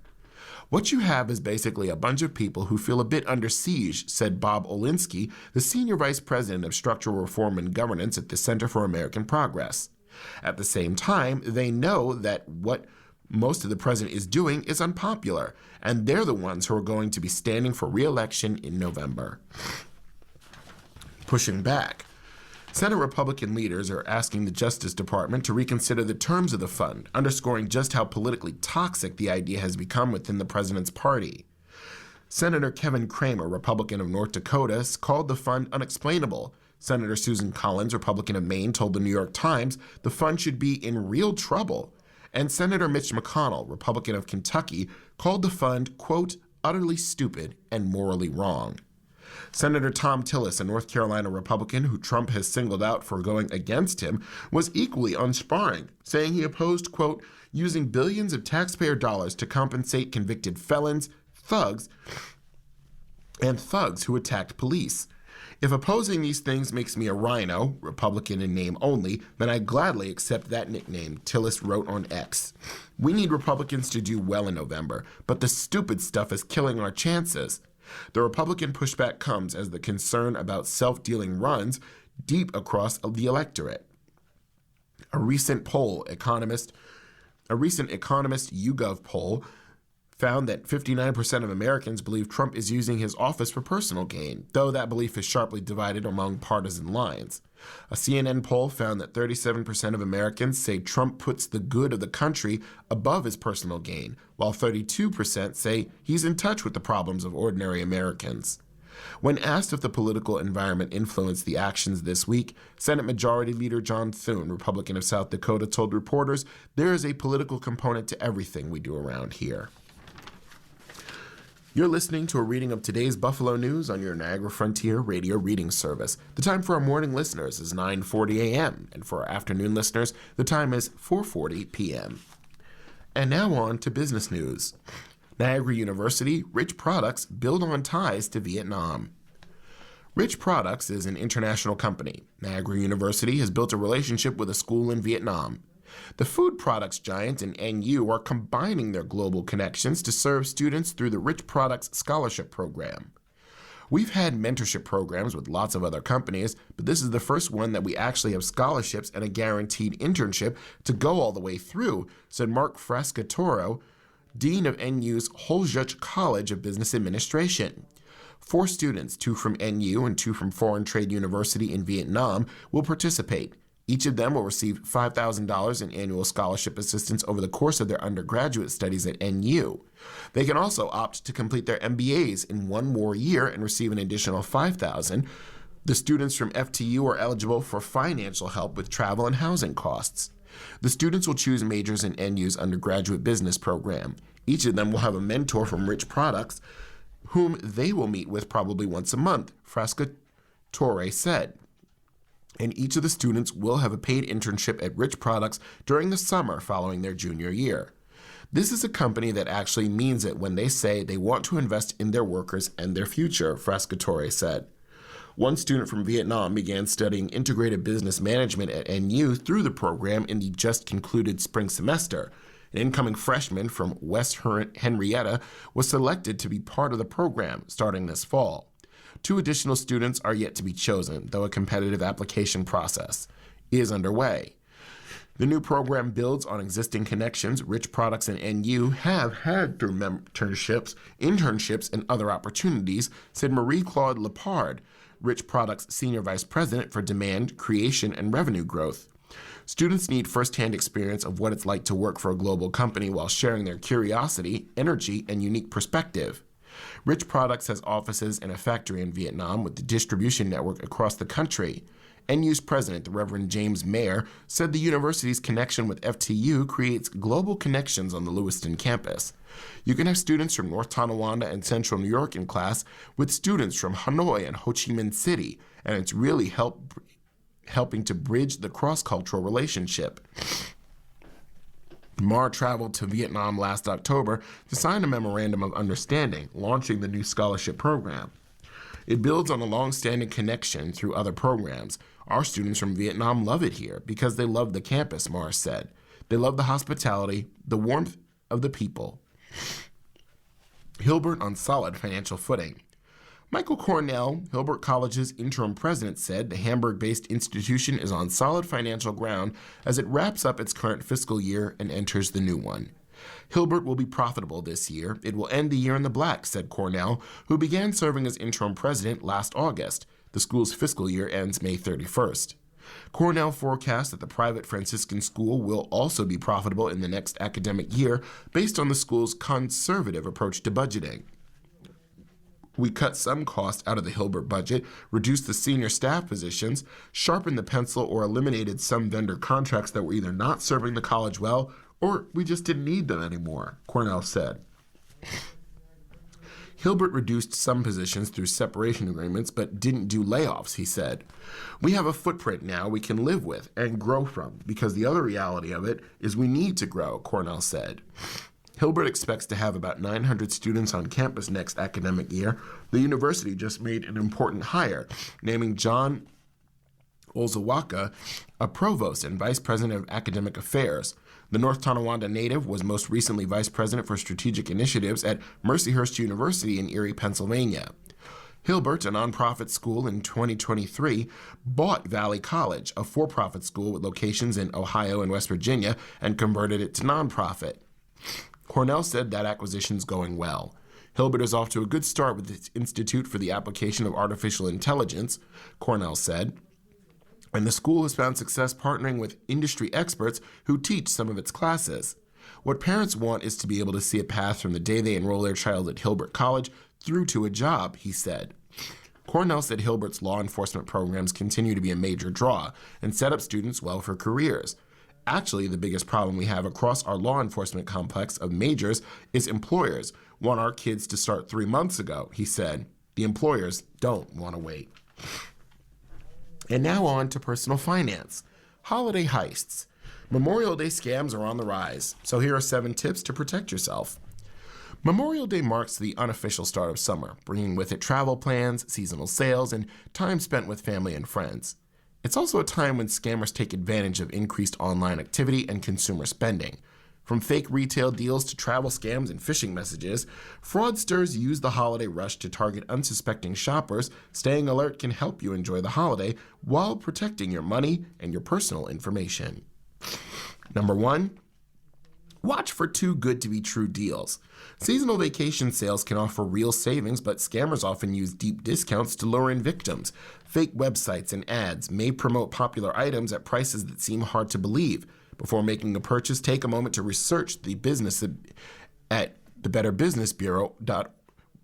What you have is basically a bunch of people who feel a bit under siege, said Bob Olinsky, the senior vice president of structural reform and governance at the Center for American Progress. At the same time, they know that what most of the president is doing is unpopular, and they're the ones who are going to be standing for re-election in November. Pushing back. Senate Republican leaders are asking the Justice Department to reconsider the terms of the fund, underscoring just how politically toxic the idea has become within the president's party. Senator Kevin Cramer, Republican of North Dakota, called the fund unexplainable. Senator Susan Collins, Republican of Maine, told the New York Times the fund should be in real trouble. And Senator Mitch McConnell, Republican of Kentucky, called the fund, quote, utterly stupid and morally wrong. Senator Thom Tillis, a North Carolina Republican who Trump has singled out for going against him, was equally unsparing, saying he opposed, quote, using billions of taxpayer dollars to compensate convicted felons, thugs who attacked police. If opposing these things makes me a rhino, Republican in name only, then I gladly accept that nickname, Tillis wrote on X. We need Republicans to do well in November, but the stupid stuff is killing our chances. The Republican pushback comes as the concern about self-dealing runs deep across the electorate. A recent Economist YouGov poll found that 59% of Americans believe Trump is using his office for personal gain, though that belief is sharply divided among partisan lines. A CNN poll found that 37% of Americans say Trump puts the good of the country above his personal gain, while 32% say he's in touch with the problems of ordinary Americans. When asked if the political environment influenced the actions this week, Senate Majority Leader John Thune, Republican of South Dakota, told reporters, "There is a political component to everything we do around here." You're listening to a reading of today's Buffalo News on your Niagara Frontier radio reading service. The time for our morning listeners is 9:40 a.m., and for our afternoon listeners, the time is 4:40 p.m. And now on to business news. Niagara University, Rich Products build on ties to Vietnam. Rich Products is an international company. Niagara University has built a relationship with a school in Vietnam. The food products giant and NU are combining their global connections to serve students through the Rich Products Scholarship Program. We've had mentorship programs with lots of other companies, but this is the first one that we actually have scholarships and a guaranteed internship to go all the way through, said Mark Frascatore, Dean of NU's Ho Duc College of Business Administration. 4 students, 2 from NU and 2 from Foreign Trade University in Vietnam, will participate. Each of them will receive $5,000 in annual scholarship assistance over the course of their undergraduate studies at NU. They can also opt to complete their MBAs in 1 more year and receive an additional $5,000. The students from FTU are eligible for financial help with travel and housing costs. The students will choose majors in NU's undergraduate business program. Each of them will have a mentor from Rich Products, whom they will meet with probably once a month, Frascatore said. And each of the students will have a paid internship at Rich Products during the summer following their junior year. This is a company that actually means it when they say they want to invest in their workers and their future, Frascatore said. One student from Vietnam began studying integrated business management at NU through the program in the just concluded spring semester. An incoming freshman from West Henrietta was selected to be part of the program starting this fall. 2 additional students are yet to be chosen, though a competitive application process is underway. The new program builds on existing connections Rich Products and NU have had through internships, and other opportunities, said Marie-Claude Lepard, Rich Products Senior Vice President for Demand, Creation, and Revenue Growth. Students need firsthand experience of what it's like to work for a global company while sharing their curiosity, energy, and unique perspective. Rich Products has offices and a factory in Vietnam with the distribution network across the country. NU's president, the Reverend James Mayer, said the university's connection with FTU creates global connections on the Lewiston campus. You can have students from North Tonawanda and Central New York in class with students from Hanoi and Ho Chi Minh City, and it's really helping to bridge the cross-cultural relationship. Mar traveled to Vietnam last October to sign a memorandum of understanding, launching the new scholarship program. It builds on a long-standing connection through other programs. Our students from Vietnam love it here because they love the campus, Mar said. They love the hospitality, the warmth of the people. Hilbert on solid financial footing. Michael Cornell, Hilbert College's interim president, said the Hamburg-based institution is on solid financial ground as it wraps up its current fiscal year and enters the new one. Hilbert will be profitable this year. It will end the year in the black, said Cornell, who began serving as interim president last August. The school's fiscal year ends May 31st. Cornell forecasts that the private Franciscan school will also be profitable in the next academic year based on the school's conservative approach to budgeting. We cut some cost out of the Hilbert budget, reduced the senior staff positions, sharpened the pencil, or eliminated some vendor contracts that were either not serving the college well or we just didn't need them anymore, Cornell said. Hilbert reduced some positions through separation agreements, but didn't do layoffs, he said. We have a footprint now we can live with and grow from, because the other reality of it is we need to grow, Cornell said. Hilbert expects to have about 900 students on campus next academic year. The university just made an important hire, naming John Olzawaka a provost and vice president of academic affairs. The North Tonawanda native was most recently vice president for strategic initiatives at Mercyhurst University in Erie, Pennsylvania. Hilbert, a nonprofit school in 2023, bought Valley College, a for-profit school with locations in Ohio and West Virginia, and converted it to nonprofit. Cornell said that acquisition's going well. Hilbert is off to a good start with its Institute for the Application of Artificial Intelligence, Cornell said. And the school has found success partnering with industry experts who teach some of its classes. What parents want is to be able to see a path from the day they enroll their child at Hilbert College through to a job, he said. Cornell said Hilbert's law enforcement programs continue to be a major draw and set up students well for careers. Actually, the biggest problem we have across our law enforcement complex of majors is employers want our kids to start 3 months ago, he said. The employers don't want to wait. And now on to personal finance. Holiday heists. Memorial Day scams are on the rise, so here are 7 tips to protect yourself. Memorial Day marks the unofficial start of summer, bringing with it travel plans, seasonal sales, and time spent with family and friends. It's also a time when scammers take advantage of increased online activity and consumer spending. From fake retail deals to travel scams and phishing messages, fraudsters use the holiday rush to target unsuspecting shoppers. Staying alert can help you enjoy the holiday while protecting your money and your personal information. Number 1, watch for too good to be true deals. Seasonal vacation sales can offer real savings, but scammers often use deep discounts to lure in victims. Fake websites and ads may promote popular items at prices that seem hard to believe. Before making a purchase, take a moment to research the business at the Better Business Bureau's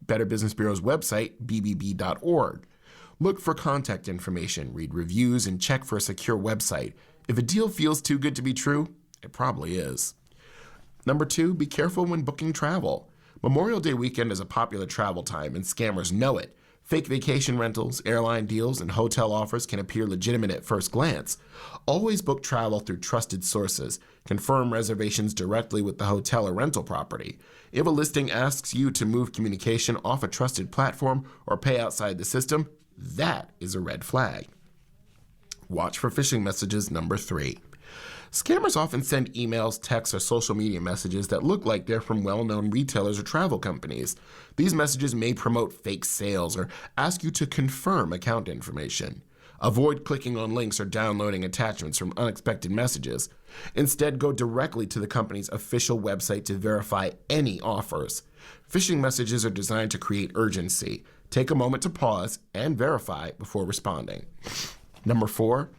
website, bbb.org. Look for contact information, read reviews, and check for a secure website. If a deal feels too good to be true, it probably is. Number 2, be careful when booking travel. Memorial Day weekend is a popular travel time, and scammers know it. Fake vacation rentals, airline deals, and hotel offers can appear legitimate at first glance. Always book travel through trusted sources. Confirm reservations directly with the hotel or rental property. If a listing asks you to move communication off a trusted platform or pay outside the system, that is a red flag. Watch for phishing messages. Number 3. Scammers often send emails, texts, or social media messages that look like they're from well-known retailers or travel companies. These messages may promote fake sales or ask you to confirm account information. Avoid clicking on links or downloading attachments from unexpected messages. Instead, go directly to the company's official website to verify any offers. Phishing messages are designed to create urgency. Take a moment to pause and verify before responding. Number 4,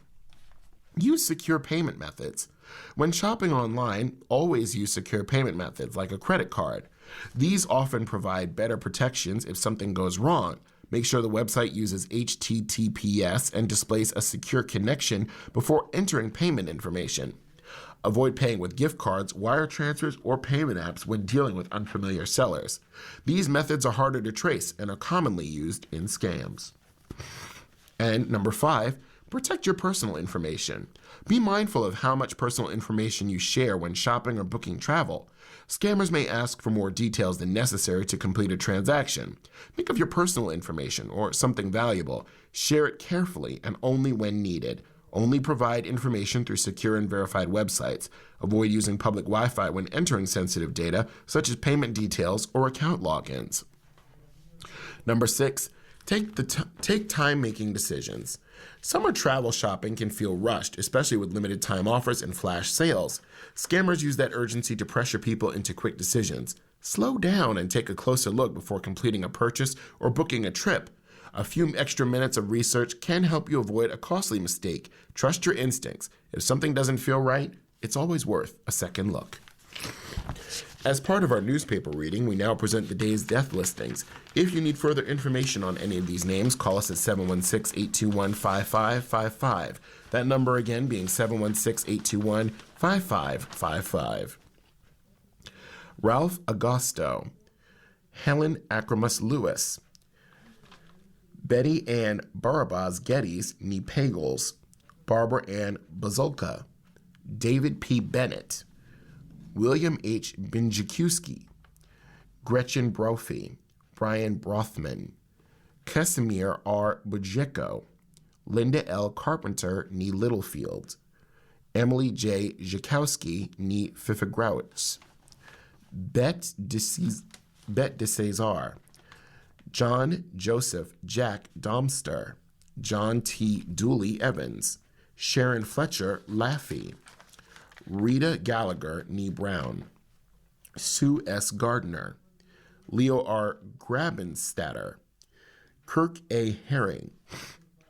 use secure payment methods. When shopping online, always use secure payment methods like a credit card. These often provide better protections if something goes wrong. Make sure the website uses HTTPS and displays a secure connection before entering payment information. Avoid paying with gift cards, wire transfers, or payment apps when dealing with unfamiliar sellers. These methods are harder to trace and are commonly used in scams. And number 5, protect your personal information. Be mindful of how much personal information you share when shopping or booking travel. Scammers may ask for more details than necessary to complete a transaction. Think of your personal information or something valuable. Share it carefully and only when needed. Only provide information through secure and verified websites. Avoid using public Wi-Fi when entering sensitive data, such as payment details or account logins. Number 6, take time making decisions. Summer travel shopping can feel rushed, especially with limited time offers and flash sales. Scammers use that urgency to pressure people into quick decisions. Slow down and take a closer look before completing a purchase or booking a trip. A few extra minutes of research can help you avoid a costly mistake. Trust your instincts. If something doesn't feel right, it's always worth a second look. As part of our newspaper reading, we now present the day's death listings. If you need further information on any of these names, call us at 716-821-5555. That number again being 716-821-5555. Ralph Agosto, Helen Acramus Lewis. Betty Ann Barabas Geddes ni Pagels. Barbara Ann Bazulka. David P. Bennett. William H. Binjakowski. Gretchen Brophy. Brian Brothman. Casimir R. Bujeko. Linda L. Carpenter ni Littlefield. Emily J. Zhikowski ni Fifigrowitz. Bet de Cesar. John Joseph Jack Domster. John T. Dooley Evans. Sharon Fletcher Laffey. Rita Gallagher ni Brown. Sue S. Gardner. Leo R. Grabenstatter. Kirk A. Herring.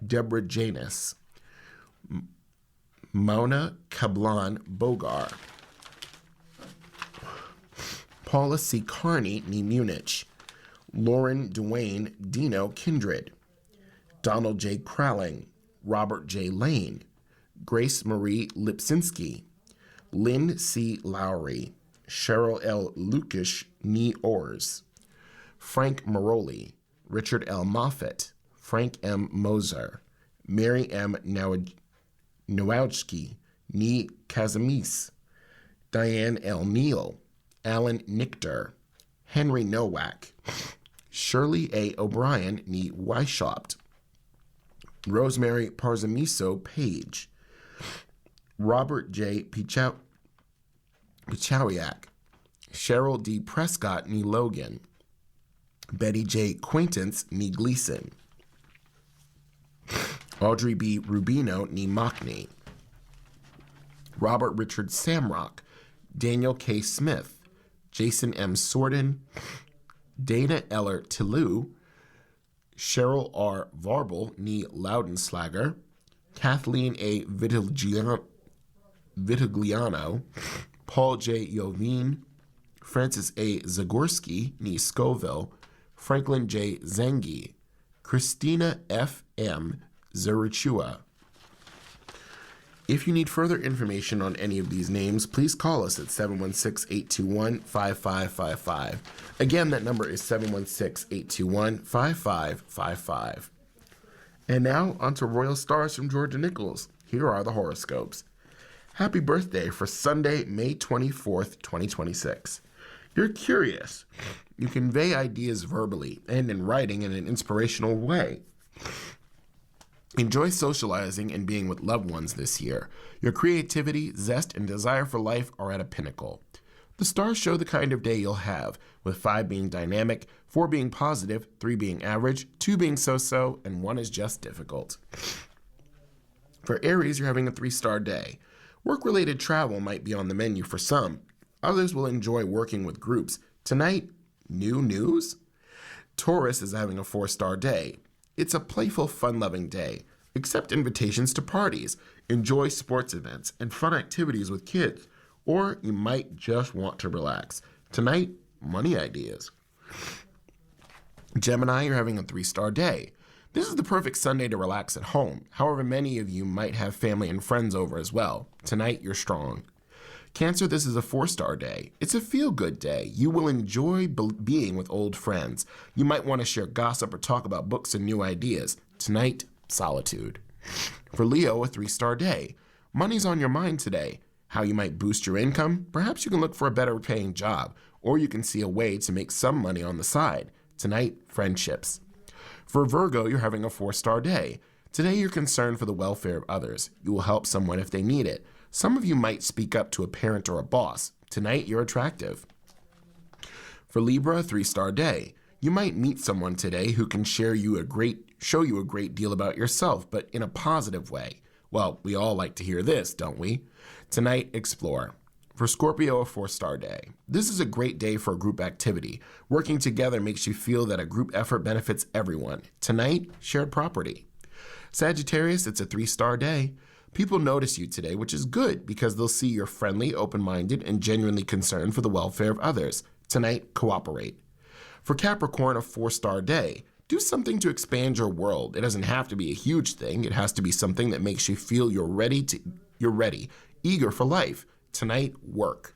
Deborah Janus. Mona Kablan Bogar. Paula C. Carney ni Munich. Lauren Duane Dino Kindred. Donald J. Crowling. Robert J. Lane. Grace Marie Lipsinski. Lynn C. Lowry. Cheryl L. Lukish ni Ors. Frank Maroli. Richard L. Moffett. Frank M. Moser. Mary M. Nowalski ni Kazamis. Diane L. Neal. Alan Nichter. Henry Nowak. Shirley A. O'Brien ni Weishopt. Rosemary Parzamiso Page. Robert J. Pichowiak. Cheryl D. Prescott ni Logan. Betty J. Quaintance ni Gleason. Audrey B. Rubino ni Mockney. Robert Richard Samrock. Daniel K. Smith. Jason M. Sorden. Dana Eller Tillou. Cheryl R. Varble ni Loudenslager. Kathleen A. Vitigliano. Paul J. Yovine. Francis A. Zagorski ni Scoville. Franklin J. Zengi. Christina F. M. Zarichua. If you need further information on any of these names, please call us at 716-821-5555. Again, that number is 716-821-5555. And now, on to Royal Stars from Georgia Nichols. Here are the horoscopes. Happy birthday for Sunday, May 24th, 2026. You're curious. You convey ideas verbally and in writing in an inspirational way. Enjoy socializing and being with loved ones this year. Your creativity, zest, and desire for life are at a pinnacle. The stars show the kind of day you'll have, with 5 being dynamic, 4 being positive, 3 being average, 2 being so-so, and 1 is just difficult. For Aries, you're having a 3-star day. Work-related travel might be on the menu for some. Others will enjoy working with groups. Tonight, new news? Taurus is having a 4-star day. It's a playful, fun-loving day. Accept invitations to parties, enjoy sports events, and fun activities with kids. Or you might just want to relax. Tonight, money ideas. Gemini, you're having a 3-star day. This is the perfect Sunday to relax at home. However, many of you might have family and friends over as well. Tonight, you're strong. Cancer, this is a 4-star day. It's a feel-good day. You will enjoy being with old friends. You might want to share gossip or talk about books and new ideas. Tonight, solitude. For Leo, a 3-star day. Money's on your mind today. How you might boost your income? Perhaps you can look for a better paying job, or you can see a way to make some money on the side. Tonight, friendships. For Virgo, you're having a 4-star day. Today, you're concerned for the welfare of others. You will help someone if they need it. Some of you might speak up to a parent or a boss. Tonight, you're attractive. For Libra, a 3-star day. You might meet someone today who can show you a great deal about yourself, but in a positive way. Well, we all like to hear this, don't we? Tonight, explore. For Scorpio, a 4-star day. This is a great day for a group activity. Working together makes you feel that a group effort benefits everyone. Tonight, shared property. Sagittarius, it's a 3-star day. People notice you today, which is good because they'll see you're friendly, open-minded, and genuinely concerned for the welfare of others. Tonight, cooperate. For Capricorn, a 4-star day. Do something to expand your world. It doesn't have to be a huge thing. It has to be something that makes you feel you're ready, eager for life. Tonight, work.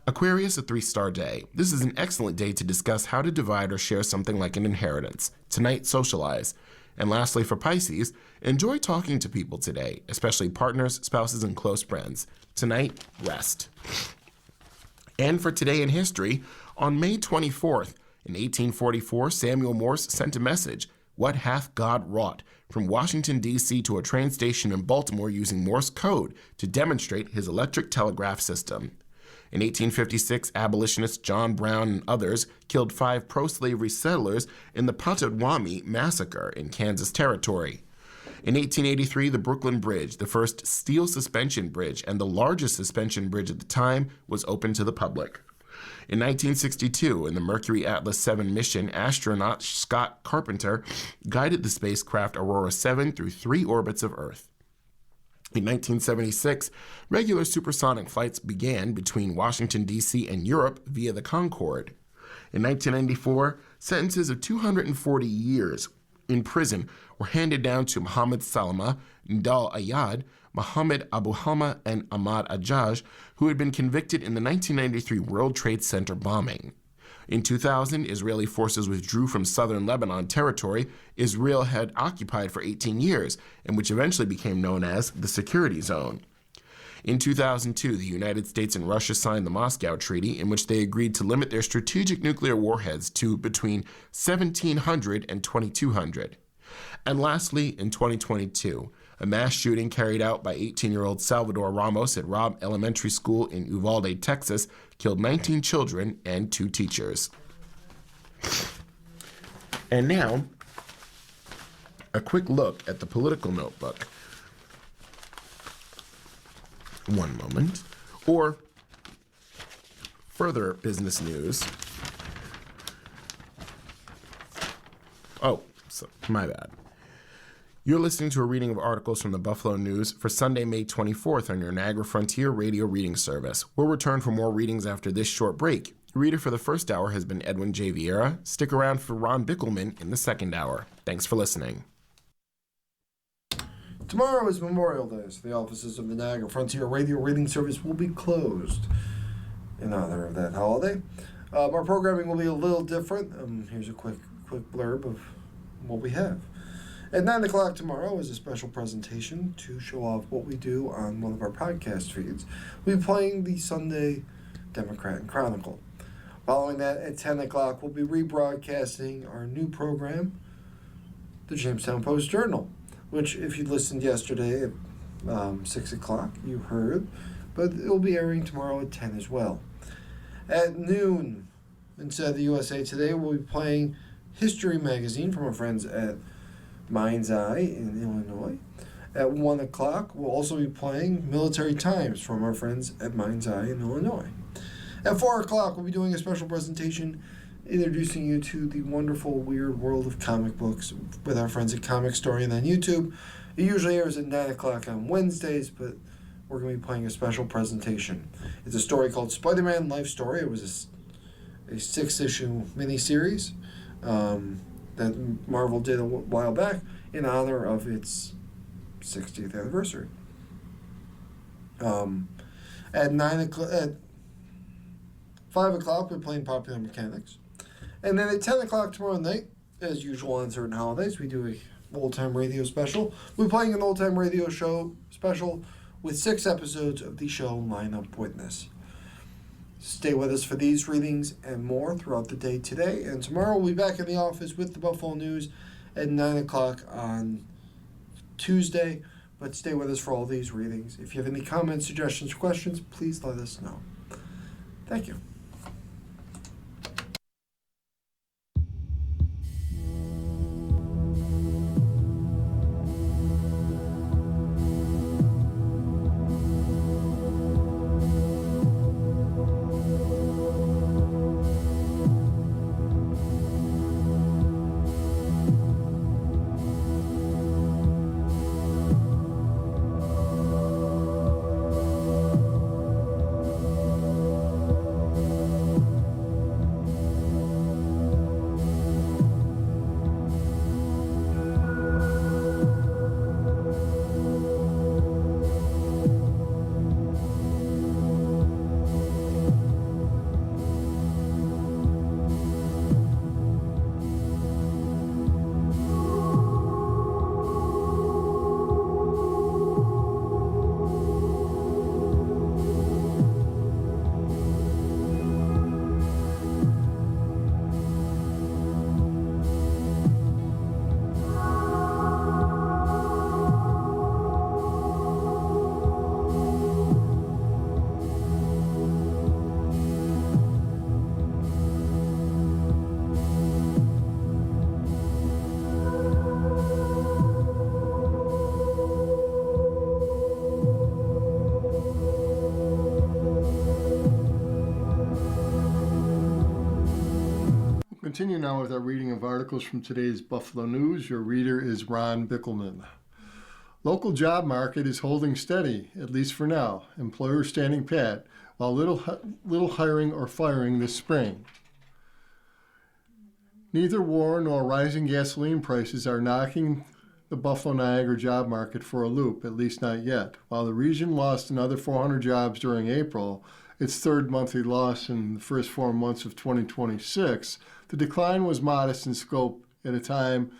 Aquarius, a 3-star day. This is an excellent day to discuss how to divide or share something like an inheritance. Tonight, socialize. And lastly, for Pisces, enjoy talking to people today, especially partners, spouses, and close friends. Tonight, rest. And for today in history, on May 24th, in 1844, Samuel Morse sent a message, "What hath God wrought?" from Washington, D.C. to a train station in Baltimore using Morse code to demonstrate his electric telegraph system. In 1856, abolitionists John Brown and others killed 5 pro-slavery settlers in the Potawatomi Massacre in Kansas Territory. In 1883, the Brooklyn Bridge, the first steel suspension bridge and the largest suspension bridge at the time, was open to the public. In 1962, in the Mercury Atlas 7 mission, astronaut Scott Carpenter guided the spacecraft Aurora 7 through 3 orbits of Earth. In 1976, regular supersonic flights began between Washington, D.C. and Europe via the Concorde. In 1994, sentences of 240 years in prison were handed down to Mohammed Salama, Ndal Ayad, Mohammed Abu Halma, and Ahmad Ajaj, who had been convicted in the 1993 World Trade Center bombing. In 2000, Israeli forces withdrew from southern Lebanon territory Israel had occupied for 18 years, and which eventually became known as the Security Zone. In 2002, the United States and Russia signed the Moscow Treaty, in which they agreed to limit their strategic nuclear warheads to between 1,700 and 2,200. And lastly, in 2022, a mass shooting carried out by 18-year-old Salvador Ramos at Robb Elementary School in Uvalde, Texas, killed 19 children and 2 teachers. And now, a quick look at the political notebook. One moment. Or further business news. Oh, my bad. You're listening to a reading of articles from the Buffalo News for Sunday, May 24th on your Niagara Frontier radio reading service. We'll return for more readings after this short break. Reader for the first hour has been Edwin J. Vieira. Stick around for Ron Bickelman in the second hour. Thanks for listening. Tomorrow is Memorial Day, so the offices of the Niagara Frontier radio reading service will be closed in honor of that holiday. Our programming will be a little different. Here's a quick blurb of what we have. At 9 o'clock tomorrow is a special presentation to show off what we do on one of our podcast feeds. We'll be playing the Sunday Democrat and Chronicle. Following that, at 10 o'clock, we'll be rebroadcasting our new program, the Jamestown Post-Journal, which, if you listened yesterday at 6 o'clock, you heard, but it will be airing tomorrow at 10 as well. At noon, inside the USA Today, we'll be playing History Magazine from our friends at Mind's Eye in Illinois. At 1 o'clock, we'll also be playing Military Times from our friends at Mind's Eye in Illinois. At 4 o'clock, we'll be doing a special presentation introducing you to the wonderful, weird world of comic books with our friends at Comic Storian on YouTube. It usually airs at 9 o'clock on Wednesdays, but we're going to be playing a special presentation. It's a story called Spider-Man Life Story. It was a 6-issue miniseries that Marvel did a while back in honor of its 60th anniversary. At 5 o'clock, we're playing Popular Mechanics. And then at 10 o'clock tomorrow night, as usual on certain holidays, we do a old-time radio special. We're playing an old-time radio show special with 6 episodes of the show Line Up Witness. Stay with us for these readings and more throughout the day today. And tomorrow we'll be back in the office with the Buffalo News at 9 o'clock on Tuesday. But stay with us for all these readings. If you have any comments, suggestions, or questions, please let us know. Thank you. continue now with our reading of articles from today's Buffalo News. Your reader is Ron Bickelman. Local job market is holding steady, at least for now. Employers standing pat, while little hiring or firing this spring. Neither war nor rising gasoline prices are knocking the Buffalo-Niagara job market for a loop, at least not yet. While the region lost another 400 jobs during April, its third monthly loss in the first 4 months of 2026, the decline was modest in scope at a time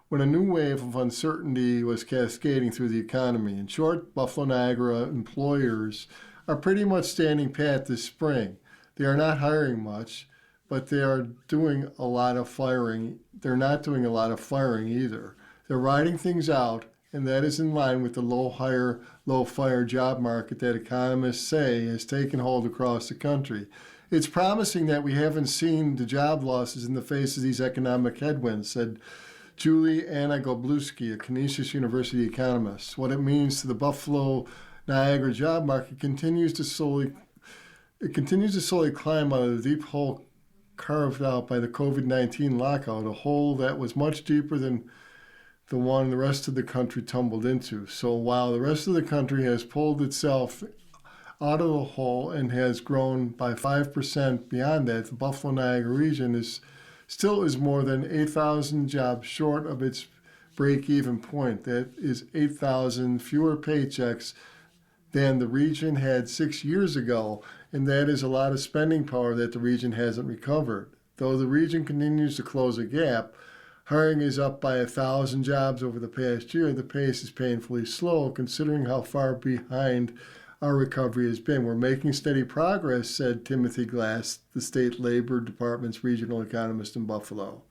when a new wave of uncertainty was cascading through the economy. In short, Buffalo-Niagara employers are pretty much standing pat this spring. They are not hiring much, but they are doing a lot of firing. They're not doing a lot of firing either. They're riding things out, and that is in line with the low hire, low fire job market that economists say has taken hold across the country. It's promising that we haven't seen the job losses in the face of these economic headwinds, said Julie Anna Gobluski, a Canisius University economist. What it means to the Buffalo-Niagara job market continues to slowly climb out of the deep hole carved out by the COVID-19 lockout, a hole that was much deeper than the one the rest of the country tumbled into. So while the rest of the country has pulled itself out of the hole and has grown by 5% beyond that, the Buffalo-Niagara region still is more than 8,000 jobs short of its break-even point. That is 8,000 fewer paychecks than the region had 6 years ago, and that is a lot of spending power that the region hasn't recovered. Though the region continues to close a gap, hiring is up by 1,000 jobs over the past year. The pace is painfully slow considering how far behind our recovery has been. We're making steady progress, said Timothy Glass, the state labor department's regional economist in Buffalo.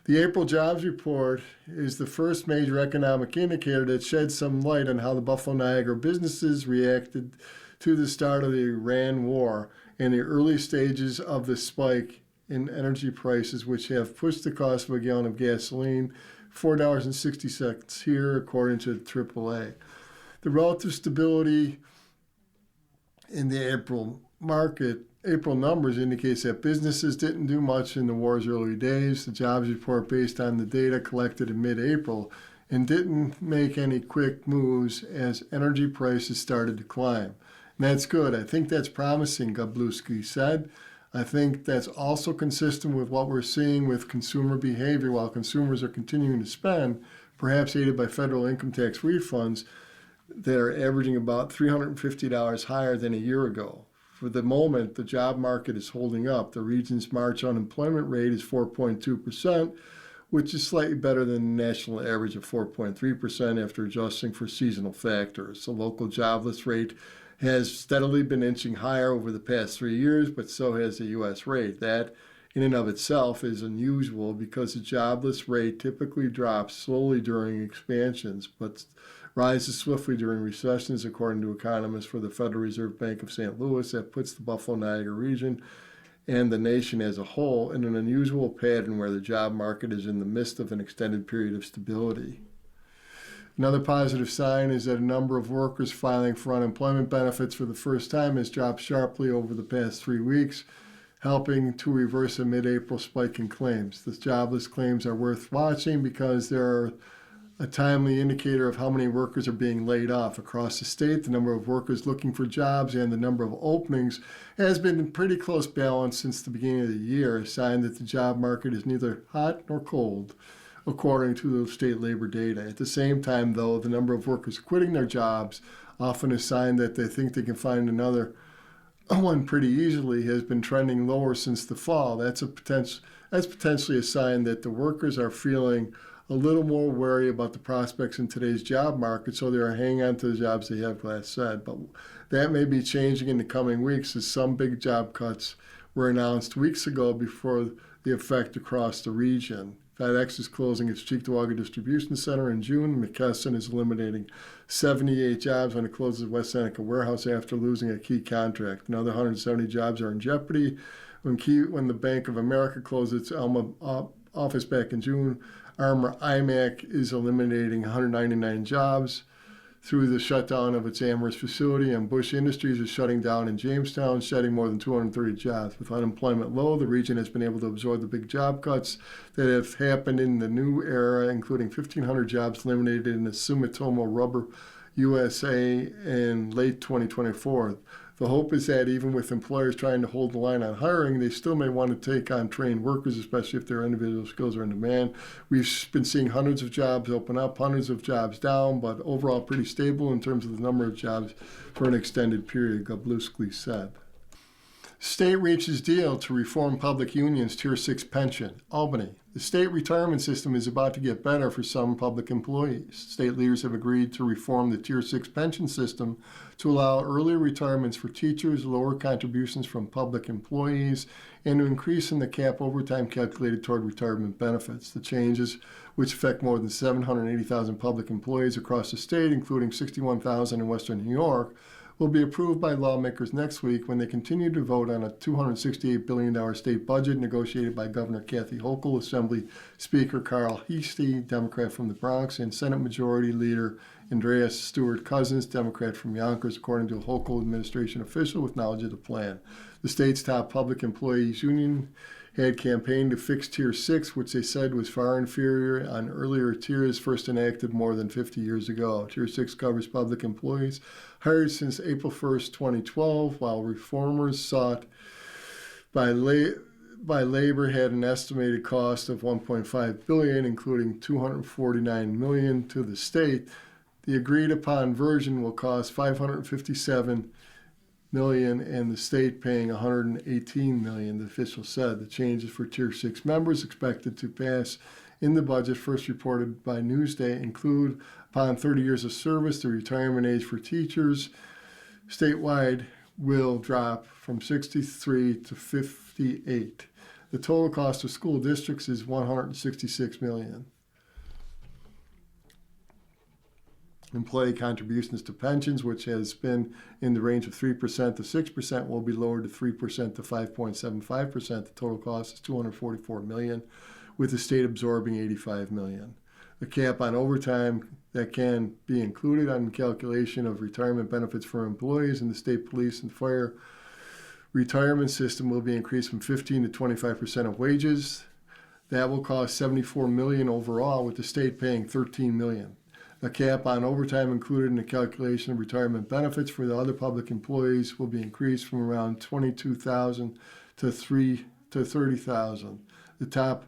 The April jobs report is the first major economic indicator that sheds some light on how the Buffalo-Niagara businesses reacted to the start of the Iran war and the early stages of the spike in energy prices, which have pushed the cost of a gallon of gasoline $4.60 here, according to AAA. The relative stability in the April numbers indicates that businesses didn't do much in the war's early days. The jobs report based on the data collected in mid-April and didn't make any quick moves as energy prices started to climb. And that's good. I think that's promising, Gobluski said. I think that's also consistent with what we're seeing with consumer behavior. While consumers are continuing to spend, perhaps aided by federal income tax refunds that are averaging about $350 higher than a year ago. For the moment, the job market is holding up. The region's March unemployment rate is 4.2%, which is slightly better than the national average of 4.3% after adjusting for seasonal factors. The local jobless rate has steadily been inching higher over the past 3 years, but so has the U.S. rate. That, in and of itself, is unusual because the jobless rate typically drops slowly during expansions, but rises swiftly during recessions, according to economists for the Federal Reserve Bank of St. Louis. That puts the Buffalo-Niagara region and the nation as a whole in an unusual pattern where the job market is in the midst of an extended period of stability. Another positive sign is that a number of workers filing for unemployment benefits for the first time has dropped sharply over the past 3 weeks, helping to reverse a mid-April spike in claims. The jobless claims are worth watching because they're a timely indicator of how many workers are being laid off across the state. The number of workers looking for jobs and the number of openings has been in pretty close balance since the beginning of the year, a sign that the job market is neither hot nor cold, according to the state labor data. At the same time, though, the number of workers quitting their jobs, often a sign that they think they can find another one pretty easily, has been trending lower since the fall. That's potentially a sign that the workers are feeling a little more wary about the prospects in today's job market, so they are hanging on to the jobs they have, Glass said. But that may be changing in the coming weeks as some big job cuts were announced weeks ago before the effect across the region. FedEx is closing its Cheektowaga distribution center in June. McKesson is eliminating 78 jobs when it closes West Seneca warehouse after losing a key contract. Another 170 jobs are in jeopardy when the Bank of America closed its Elma office back in June. Armor IMAC is eliminating 199 jobs. through the shutdown of its Amherst facility, and Bush Industries is shutting down in Jamestown, shedding more than 230 jobs. With unemployment low, the region has been able to absorb the big job cuts that have happened in the new era, including 1,500 jobs eliminated in the Sumitomo Rubber USA in late 2024. The hope is that even with employers trying to hold the line on hiring, they still may want to take on trained workers, especially if their individual skills are in demand. We've been seeing hundreds of jobs open up, hundreds of jobs down, but overall pretty stable in terms of the number of jobs for an extended period, Gabluski said. State reaches deal to reform public unions Tier 6 pension. Albany. The state retirement system is about to get better for some public employees. State leaders have agreed to reform the Tier 6 pension system to allow earlier retirements for teachers, lower contributions from public employees, and to increase in the cap overtime calculated toward retirement benefits. The changes, which affect more than 780,000 public employees across the state, including 61,000 in Western New York, will be approved by lawmakers next week when they continue to vote on a $268 billion state budget negotiated by Governor Kathy Hochul, Assembly Speaker Carl Heastie, Democrat from the Bronx, and Senate Majority Leader Andreas Stewart Cousins, Democrat from Yonkers, according to a Hochul administration official with knowledge of the plan. The state's top public employees union had campaigned to fix Tier 6, which they said was far inferior on earlier tiers first enacted more than 50 years ago. Tier 6 covers public employees hired since April 1st, 2012, while reformers sought by labor had an estimated cost of $1.5 billion, including $249 million to the state. The agreed upon version will cost $557 million and the state paying $118 million, the official said. The changes for Tier 6 members expected to pass in the budget first reported by Newsday include, upon 30 years of service, the retirement age for teachers statewide will drop from 63 to 58. The total cost of school districts is $166 million. Employee contributions to pensions, which has been in the range of 3% to 6%, will be lowered to 3% to 5.75%. The total cost is $244 million, with the state absorbing $85 million. The cap on overtime that can be included on calculation of retirement benefits for employees in the state police and fire retirement system will be increased from 15 to 25% of wages. That will cost $74 million overall, with the state paying $13 million. The cap on overtime included in the calculation of retirement benefits for the other public employees will be increased from around $22,000 to $30,000. The top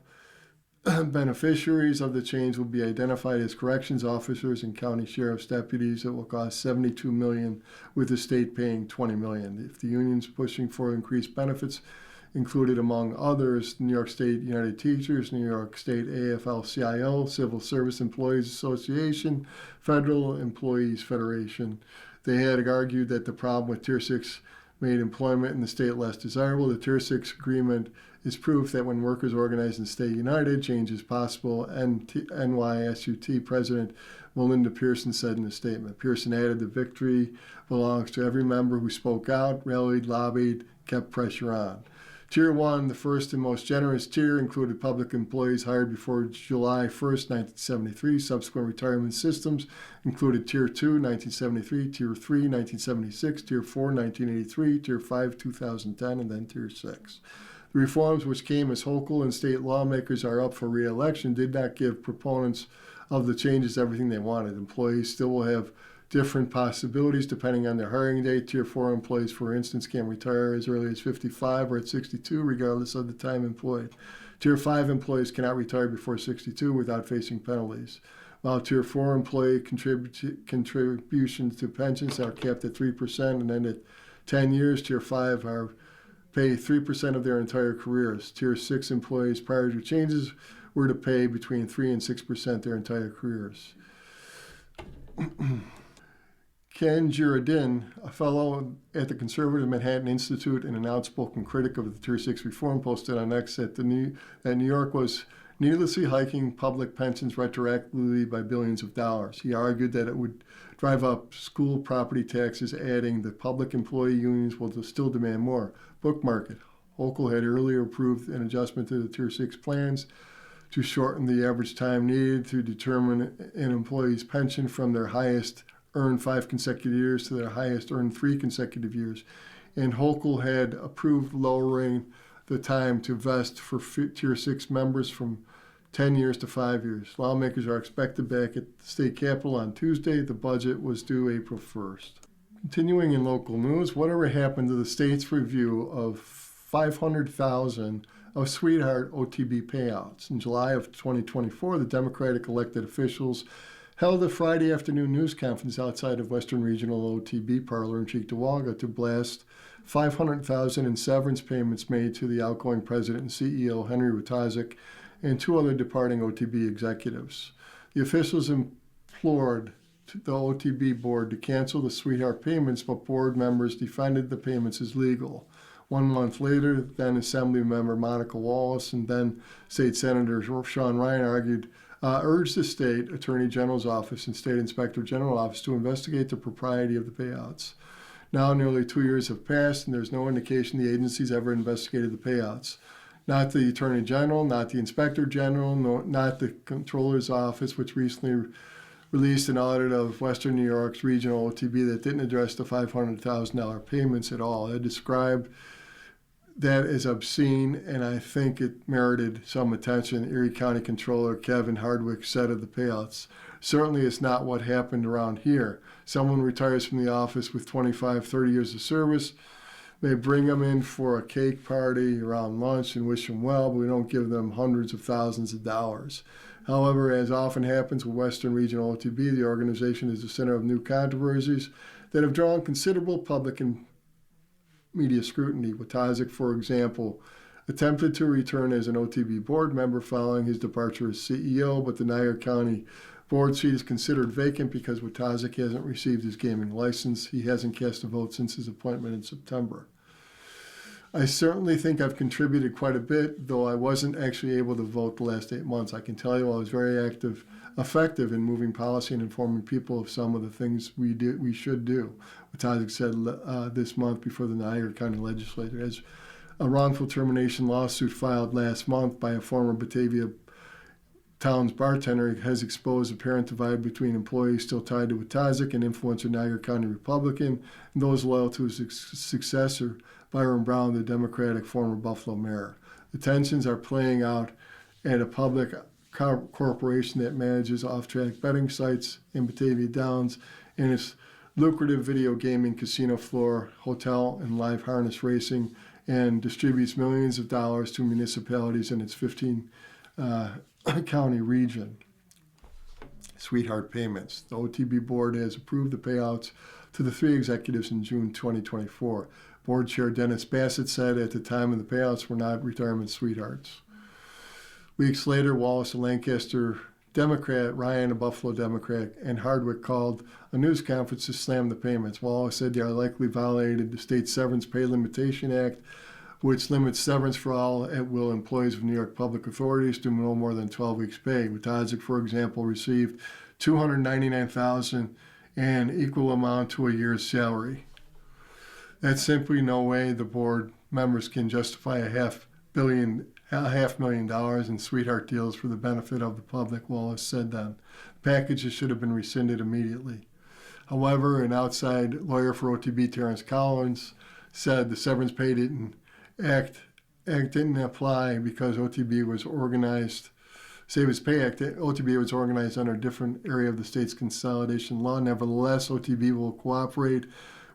beneficiaries of the change will be identified as corrections officers and county sheriff's deputies. It will cost $72 million, with the state paying $20 million. If the union's pushing for increased benefits, included among others New York State United Teachers, New York State AFL-CIO, Civil Service Employees Association, Federal Employees Federation. They had argued that the problem with Tier 6 made employment in the state less desirable. The Tier 6 agreement is proof that when workers organize and stay united, change is possible, NYSUT President Melinda Pearson said in a statement. Pearson added, the victory belongs to every member who spoke out, rallied, lobbied, kept pressure on. Tier 1, the first and most generous tier, included public employees hired before July 1st, 1973. Subsequent retirement systems included Tier 2, 1973, Tier 3, 1976, Tier 4, 1983, Tier 5, 2010, and then Tier 6. The reforms, which came as Hochul and state lawmakers are up for re-election, did not give proponents of the changes everything they wanted. Employees still will have different possibilities depending on their hiring date. Tier 4 employees, for instance, can retire as early as 55 or at 62, regardless of the time employed. Tier 5 employees cannot retire before 62 without facing penalties. While Tier 4 employee contributions to pensions are capped at 3%, and then at 10 years, Tier 5 are pay 3% of their entire careers. Tier 6 employees prior to changes were to pay between 3 and 6% their entire careers. Ken Girardin, a fellow at the conservative Manhattan Institute and an outspoken critic of the Tier 6 reform, posted on X that New York was needlessly hiking public pensions retroactively by billions of dollars. He argued that it would drive up school property taxes, adding the public employee unions will still demand more. Book market. Hochul had earlier approved an adjustment to the Tier 6 plans to shorten the average time needed to determine an employee's pension from their highest earned 5 consecutive years to their highest earned 3 consecutive years. And Hochul had approved lowering the time to vest for Tier 6 members from 10 years to 5 years. Lawmakers are expected back at the state capitol on Tuesday. The budget was due April 1st. Continuing in local news, whatever happened to the state's review of $500,000 of Sweetheart OTB payouts? In July of 2024, the Democratic elected officials held a Friday afternoon news conference outside of Western Regional OTB Parlor in Cheektowaga to blast $500,000 in severance payments made to the outgoing president and CEO, Henry Wojtaszek, and 2 other departing OTB executives. The officials implored the OTB board to cancel the Sweetheart payments, but board members defended the payments as legal. 1 month later, then Assembly member Monica Wallace and then State Senator Sean Ryan urged the State Attorney General's Office and State Inspector General Office to investigate the propriety of the payouts. Now nearly 2 years have passed, and there's no indication the agency's ever investigated the payouts. Not the Attorney General, not the Inspector General, not the Comptroller's Office, which recently released an audit of Western New York's regional OTB that didn't address the $500,000 payments at all. It described that as obscene, and I think it merited some attention. Erie County Controller Kevin Hardwick said of the payouts, certainly it's not what happened around here. Someone retires from the office with 25, 30 years of service. They bring them in for a cake party around lunch and wish them well, but we don't give them hundreds of thousands of dollars. However, as often happens with Western Regional OTB, the organization is the center of new controversies that have drawn considerable public and media scrutiny. Wojtaszek, for example, attempted to return as an OTB board member following his departure as CEO, but the Niagara County board seat is considered vacant because Wojtaszek hasn't received his gaming license. He hasn't cast a vote since his appointment in September. I certainly think I've contributed quite a bit, though I wasn't actually able to vote the last 8 months. I can tell you I was very effective in moving policy and informing people of some of the things we should do. Wojtaszek said this month before the Niagara County legislature. As a wrongful termination lawsuit filed last month by a former Batavia Towns bartender has exposed apparent divide between employees still tied to Wojtaszek, an influential Niagara County Republican, and those loyal to his successor, Byron Brown, the Democratic former Buffalo mayor. The tensions are playing out at a public corporation that manages off-track betting sites in Batavia Downs and its lucrative video gaming casino floor, hotel, and live harness racing, and distributes millions of dollars to municipalities in its 15 county region. Sweetheart payments. The OTB board has approved the payouts to the 3 executives in June 2024. Board Chair Dennis Bassett said at the time of the payouts were not retirement sweethearts. Weeks later, Wallace, a Lancaster Democrat, Ryan, a Buffalo Democrat, and Hardwick called a news conference to slam the payments. Wallace said they are likely violated the state Severance Pay Limitation Act, which limits severance for all at-will employees of New York public authorities to no more than 12 weeks' pay. Wojtaszek, for example, received $299,000, an equal amount to a year's salary. That's simply no way the board members can justify a $500,000 in sweetheart deals for the benefit of the public, Wallace said then. The packages should have been rescinded immediately. However, an outside lawyer for OTB, Terrence Collins, said the severance pay act didn't apply because OTB was organized. Savings Pay Act, OTB was organized under a different area of the state's consolidation law. Nevertheless, OTB will cooperate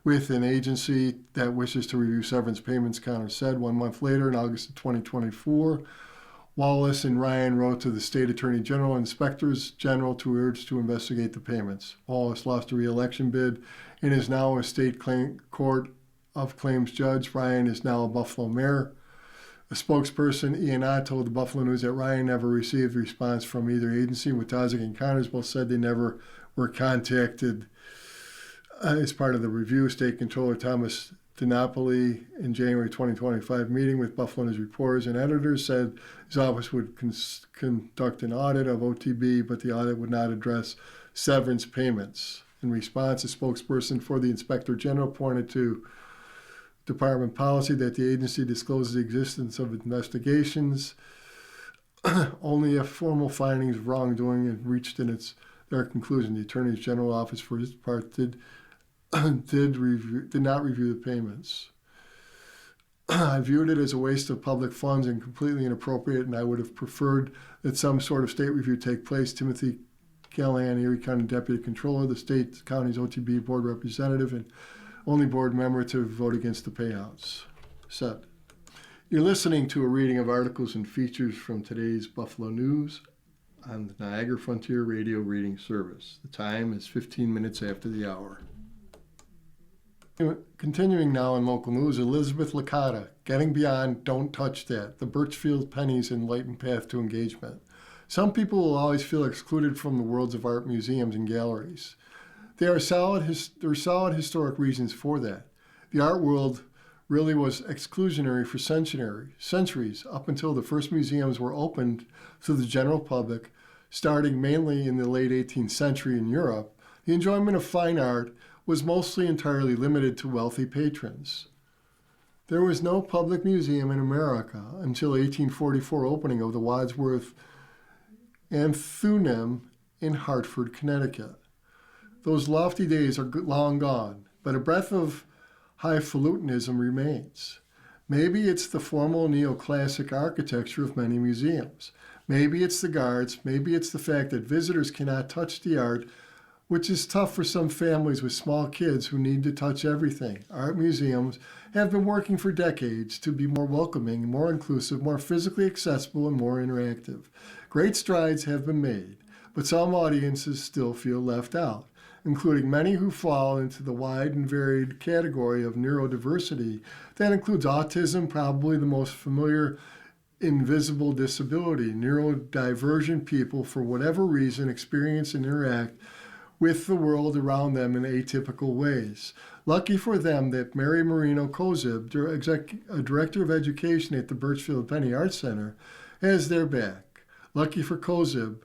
with an agency that wishes to review severance payments, Connor said. 1 month later, in August of 2024, Wallace and Ryan wrote to the state attorney general and inspectors general to urge to investigate the payments. Wallace lost a re-election bid and is now a state court of claims judge. Ryan is now a Buffalo mayor. A spokesperson, Ian Ott, told the Buffalo News that Ryan never received a response from either agency. Wojtaszek and Connors both said they never were contacted as part of the review. State Controller Thomas DiNapoli, in January 2025 meeting with Buffalo News reporters and editors, said his office would conduct an audit of OTB, but the audit would not address severance payments. In response, a spokesperson for the Inspector General pointed to department policy that the agency discloses the existence of investigations only if formal findings of wrongdoing are reached in its Their conclusion: the Attorney General office, for its part, did not review the payments. I viewed it as a waste of public funds and completely inappropriate, and I would have preferred that some sort of state review take place. Timothy Callahan, Erie County Deputy Controller, the state county's OTB board representative, and only board member to vote against the payouts. Said. You're listening to a reading of articles and features from today's Buffalo News on the Niagara Frontier Radio Reading Service. The time is 15 minutes after the hour. Continuing now in local news, Elizabeth Licata, Getting Beyond, Don't Touch That, the Birchfield Penny's Enlightened Path to Engagement. Some people will always feel excluded from the worlds of art museums and galleries. There are solid historic reasons for that. The art world really was exclusionary for centuries, up until the first museums were opened to the general public, starting mainly in the late 18th century in Europe. The enjoyment of fine art was mostly entirely limited to wealthy patrons. There was no public museum in America until 1844 opening of the Wadsworth Atheneum in Hartford, Connecticut. Those lofty days are long gone, but a breath of highfalutinism remains. Maybe it's the formal neoclassic architecture of many museums. Maybe it's the guards. Maybe it's the fact that visitors cannot touch the art, which is tough for some families with small kids who need to touch everything. Art museums have been working for decades to be more welcoming, more inclusive, more physically accessible, and more interactive. Great strides have been made, but some audiences still feel left out, including many who fall into the wide and varied category of neurodiversity. That includes autism, probably the most familiar invisible disability. Neurodivergent people, for whatever reason, experience and interact with the world around them in atypical ways. Lucky for them that Mary Marino Kozib, Director of Education at the Birchfield Penny Art Center, has their back. Lucky for Kozib,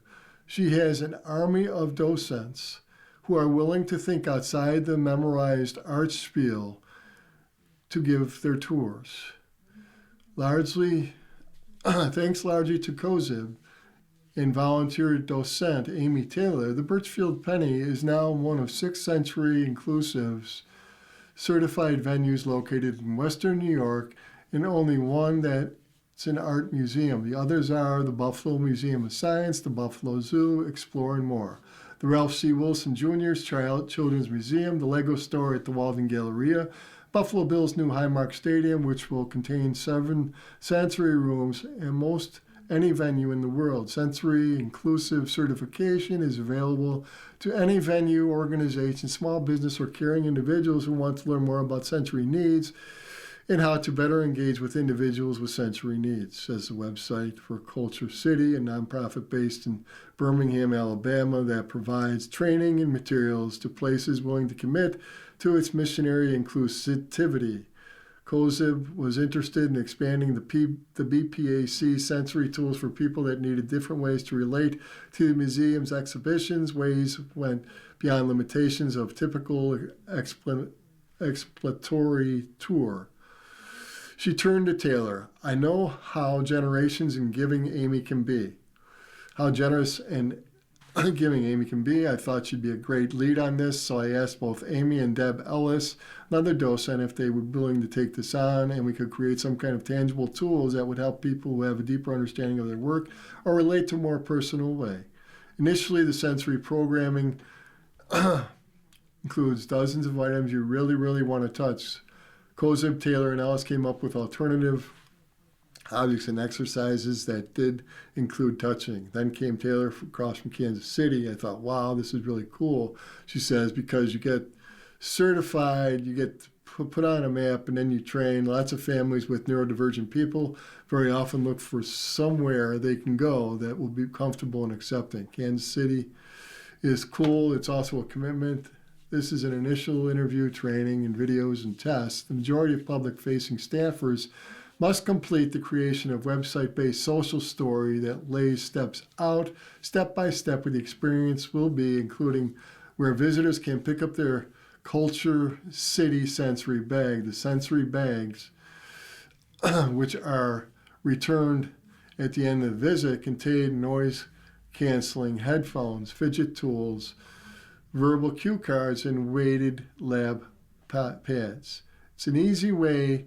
she has an army of docents who are willing to think outside the memorized art spiel to give their tours. Thanks largely to Kozib and volunteer docent Amy Taylor, the Birchfield Penny is now one of 6th Century Inclusive's certified venues located in Western New York, and only one that's an art museum. The others are the Buffalo Museum of Science, the Buffalo Zoo, Explore, and more. The Ralph C. Wilson Jr.'s Children's Museum, the Lego Store at the Walden Galleria, Buffalo Bills' new Highmark Stadium, which will contain 7 sensory rooms, and most any venue in the world. Sensory inclusive certification is available to any venue, organization, small business, or caring individuals who want to learn more about sensory needs and how to better engage with individuals with sensory needs, says the website for Culture City, a nonprofit based in Birmingham, Alabama, that provides training and materials to places willing to commit to its missionary inclusivity. Kozib was interested in expanding the BPAC sensory tools for people that needed different ways to relate to the museum's exhibitions. Ways went beyond limitations of typical exploratory tour. She turned to Taylor. I know how generations in giving Amy can be. How generous and giving Amy can be. I thought she'd be a great lead on this, so I asked both Amy and Deb Ellis, another docent, if they were willing to take this on, and we could create some kind of tangible tools that would help people who have a deeper understanding of their work or relate to a more personal way. Initially, the sensory programming includes dozens of items you really, really want to touch. Kozib, Taylor, and Ellis came up with alternative objects and exercises that did include touching. Then came Taylor across from Kansas City. I thought, wow, this is really cool. She says, because you get certified, you get put on a map, and then you train. Lots of families with neurodivergent people very often look for somewhere they can go that will be comfortable and accepting. Kansas City is cool. It's also a commitment. This is an initial interview, training, and videos and tests. The majority of public-facing staffers must complete the creation of website-based social story that lays steps out, step by step, where the experience will be, including where visitors can pick up their Culture City sensory bag. The sensory bags, which are returned at the end of the visit, contain noise canceling headphones, fidget tools, verbal cue cards, and weighted lab pads. It's an easy way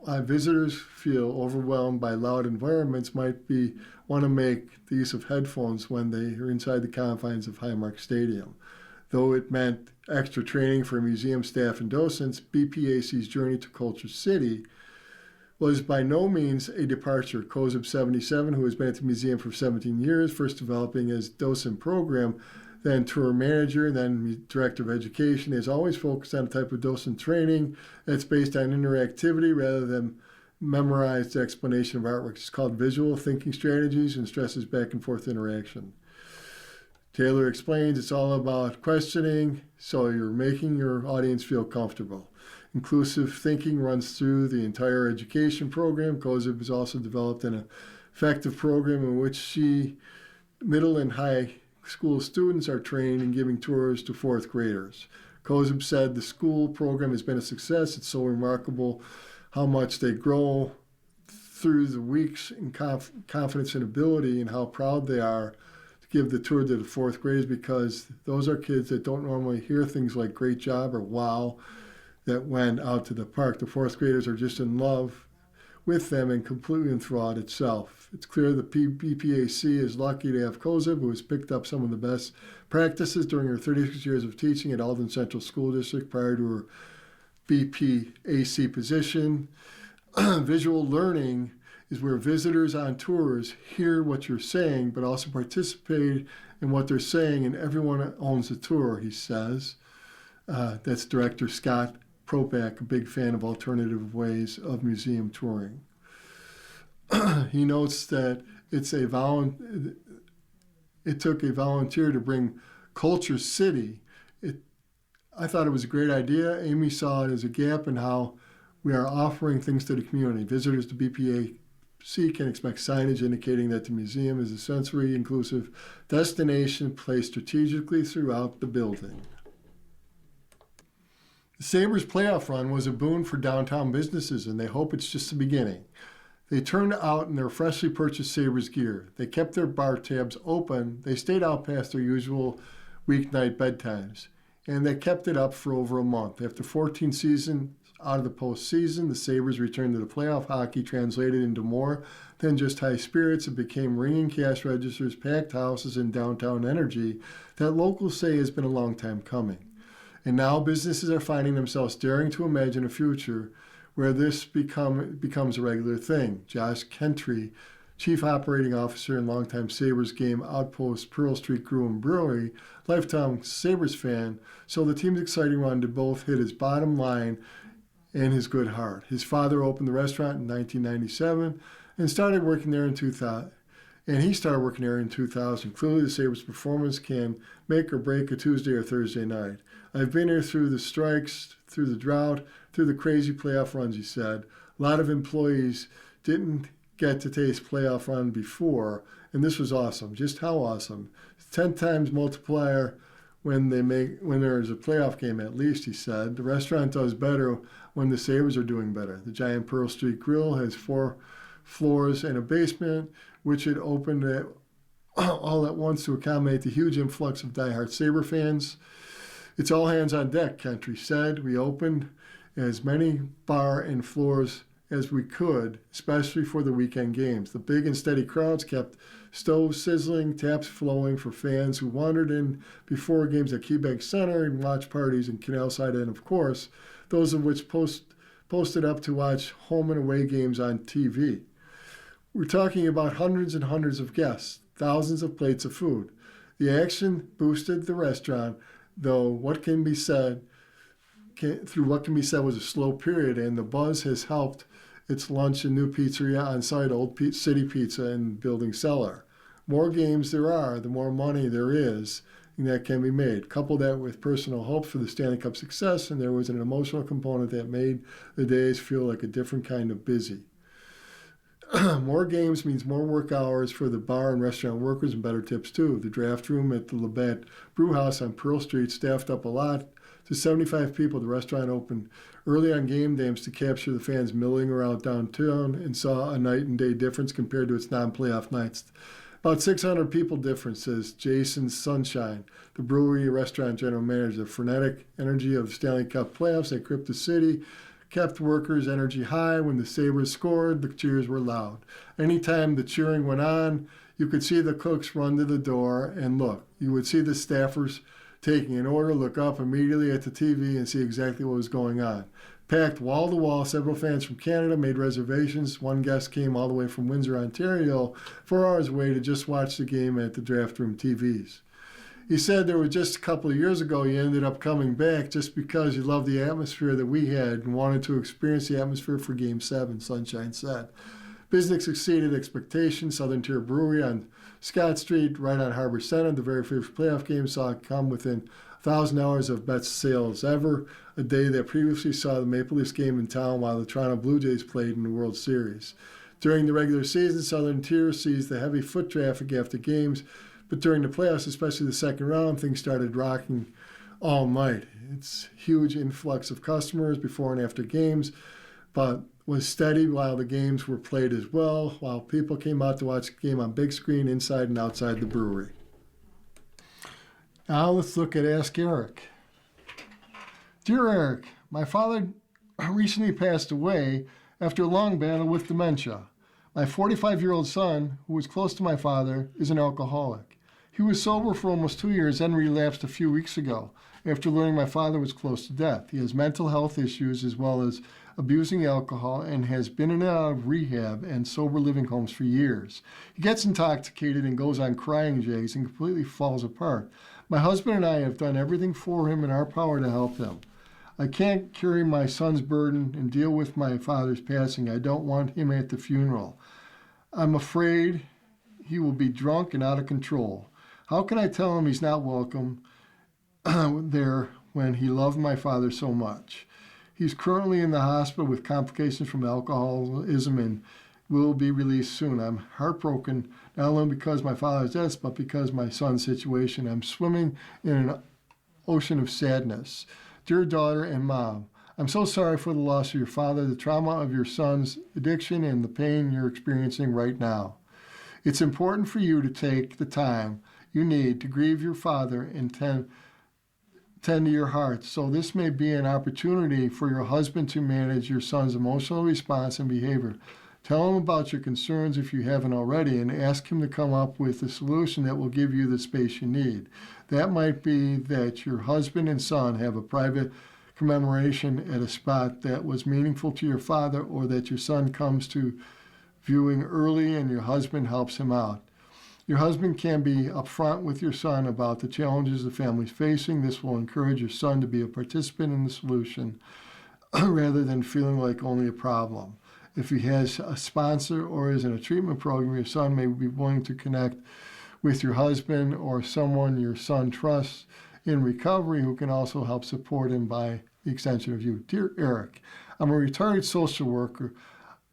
visitors feel overwhelmed by loud environments want to make the use of headphones when they are inside the confines of Highmark Stadium. Though it meant extra training for museum staff and docents, BPAC's journey to Culture City was by no means a departure. Kozub 77, who has been at the museum for 17 years, first developing as docent program, then tour manager, then director of education, has always focused on a type of docent training that's based on interactivity rather than memorized explanation of artwork. It's called visual thinking strategies and stresses back and forth interaction. Taylor explains it's all about questioning, so you're making your audience feel comfortable. Inclusive thinking runs through the entire education program. Kozub has also developed an effective program in which middle and high school students are trained in giving tours to fourth graders. Kozub said the school program has been a success. It's so remarkable how much they grow through the weeks in confidence and ability, and how proud they are to give the tour to the fourth graders, because those are kids that don't normally hear things like great job or wow that went out to the park. The fourth graders are just in love with them and completely enthralled itself. It's clear the BPAC is lucky to have Kozub, who has picked up some of the best practices during her 36 years of teaching at Alden Central School District prior to her BPAC position. Visual learning is where visitors on tours hear what you're saying, but also participate in what they're saying, and everyone owns the tour, he says. That's Director Scott Propak, a big fan of alternative ways of museum touring. He notes that it took a volunteer to bring Culture City. I thought it was a great idea. Amy saw it as a gap in how we are offering things to the community. Visitors to BPAC can expect signage indicating that the museum is a sensory inclusive destination placed strategically throughout the building. The Sabres playoff run was a boon for downtown businesses, and they hope it's just the beginning. They turned out in their freshly purchased Sabres gear. They kept their bar tabs open. They stayed out past their usual weeknight bedtimes, and they kept it up for over a month. After 14 seasons out of the postseason, the Sabres returned to the playoff hockey, translated into more than just high spirits. It became ringing cash registers, packed houses, and downtown energy that locals say has been a long time coming. And now businesses are finding themselves daring to imagine a future where this becomes a regular thing. Josh Kentry, Chief Operating Officer and longtime Sabres game outpost Pearl Street Brew and Brewery, lifetime Sabres fan, so the team's exciting run to both hit his bottom line and his good heart. His father opened the restaurant in 1997 and started working there in 2000. And he started working there in 2000. Clearly, the Sabres' performance can make or break a Tuesday or Thursday night. I've been here through the strikes, through the drought, through the crazy playoff runs, he said. A lot of employees didn't get to taste playoff run before, and this was awesome. Just how awesome. 10 times multiplier when there's a playoff game, at least, he said. The restaurant does better when the Sabres are doing better. The giant Pearl Street Grill has 4 floors and a basement, which it opened all at once to accommodate the huge influx of diehard Sabre fans. It's all hands on deck, Kentry said. We opened as many bar and floors as we could, especially for the weekend games. The big and steady crowds kept stoves sizzling, taps flowing for fans who wandered in before games at KeyBank Center and watch parties in Canalside, and of course, those of which posted up to watch home and away games on TV. We're talking about hundreds and hundreds of guests, thousands of plates of food. The action boosted the restaurant, though what can be said was a slow period, and the buzz has helped its lunch and new pizzeria on site, Old City Pizza and Building Cellar. More games there are, the more money there is, and that can be made. Couple that with personal hopes for the Stanley Cup success, and there was an emotional component that made the days feel like a different kind of busy. More games means more work hours for the bar and restaurant workers and better tips too. The draft room at the Labatt Brew House on Pearl Street staffed up a lot to 75 people. The restaurant opened early on game days to capture the fans milling around downtown and saw a night and day difference compared to its non-playoff nights. About 600 people difference, says Jason Sunshine, the brewery restaurant general manager. The frenetic energy of Stanley Cup playoffs at Crypto City kept workers' energy high. When the Sabres scored, the cheers were loud. Anytime the cheering went on, you could see the cooks run to the door and look. You would see the staffers taking an order, look up immediately at the TV and see exactly what was going on. Packed wall to wall, several fans from Canada made reservations. One guest came all the way from Windsor, Ontario, 4 hours away to just watch the game at the draft room TVs. He said there was just a couple of years ago he ended up coming back just because he loved the atmosphere that we had and wanted to experience the atmosphere for Game 7, Sunshine said. Business exceeded expectations. Southern Tier Brewery on Scott Street, right on Harbor Center, the very first playoff game saw it come within $1,000 of best sales ever, a day that previously saw the Maple Leafs game in town while the Toronto Blue Jays played in the World Series. During the regular season, Southern Tier sees the heavy foot traffic after games, but during the playoffs, especially the second round, things started rocking all night. It's huge influx of customers before and after games, but was steady while the games were played as well, while people came out to watch the game on big screen inside and outside the brewery. Now let's look at Ask Eric. Dear Eric, my father recently passed away after a long battle with dementia. My 45-year-old son, who was close to my father, is an alcoholic. He was sober for almost 2 years and relapsed a few weeks ago after learning my father was close to death. He has mental health issues as well as abusing alcohol and has been in and out of rehab and sober living homes for years. He gets intoxicated and goes on crying jags and completely falls apart. My husband and I have done everything for him in our power to help him. I can't carry my son's burden and deal with my father's passing. I don't want him at the funeral. I'm afraid he will be drunk and out of control. How can I tell him he's not welcome there when he loved my father so much? He's currently in the hospital with complications from alcoholism and will be released soon. I'm heartbroken, not only because my father is dead, but because of my son's situation. I'm swimming in an ocean of sadness. Dear daughter and mom, I'm so sorry for the loss of your father, the trauma of your son's addiction, and the pain you're experiencing right now. It's important for you to take the time you need to grieve your father and tend to your heart. So this may be an opportunity for your husband to manage your son's emotional response and behavior. Tell him about your concerns if you haven't already and ask him to come up with a solution that will give you the space you need. That might be that your husband and son have a private commemoration at a spot that was meaningful to your father, or that your son comes to viewing early and your husband helps him out. Your husband can be upfront with your son about the challenges the family's facing. This will encourage your son to be a participant in the solution rather than feeling like only a problem. If he has a sponsor or is in a treatment program, your son may be willing to connect with your husband or someone your son trusts in recovery who can also help support him by the extension of you. Dear Eric, I'm a retired social worker.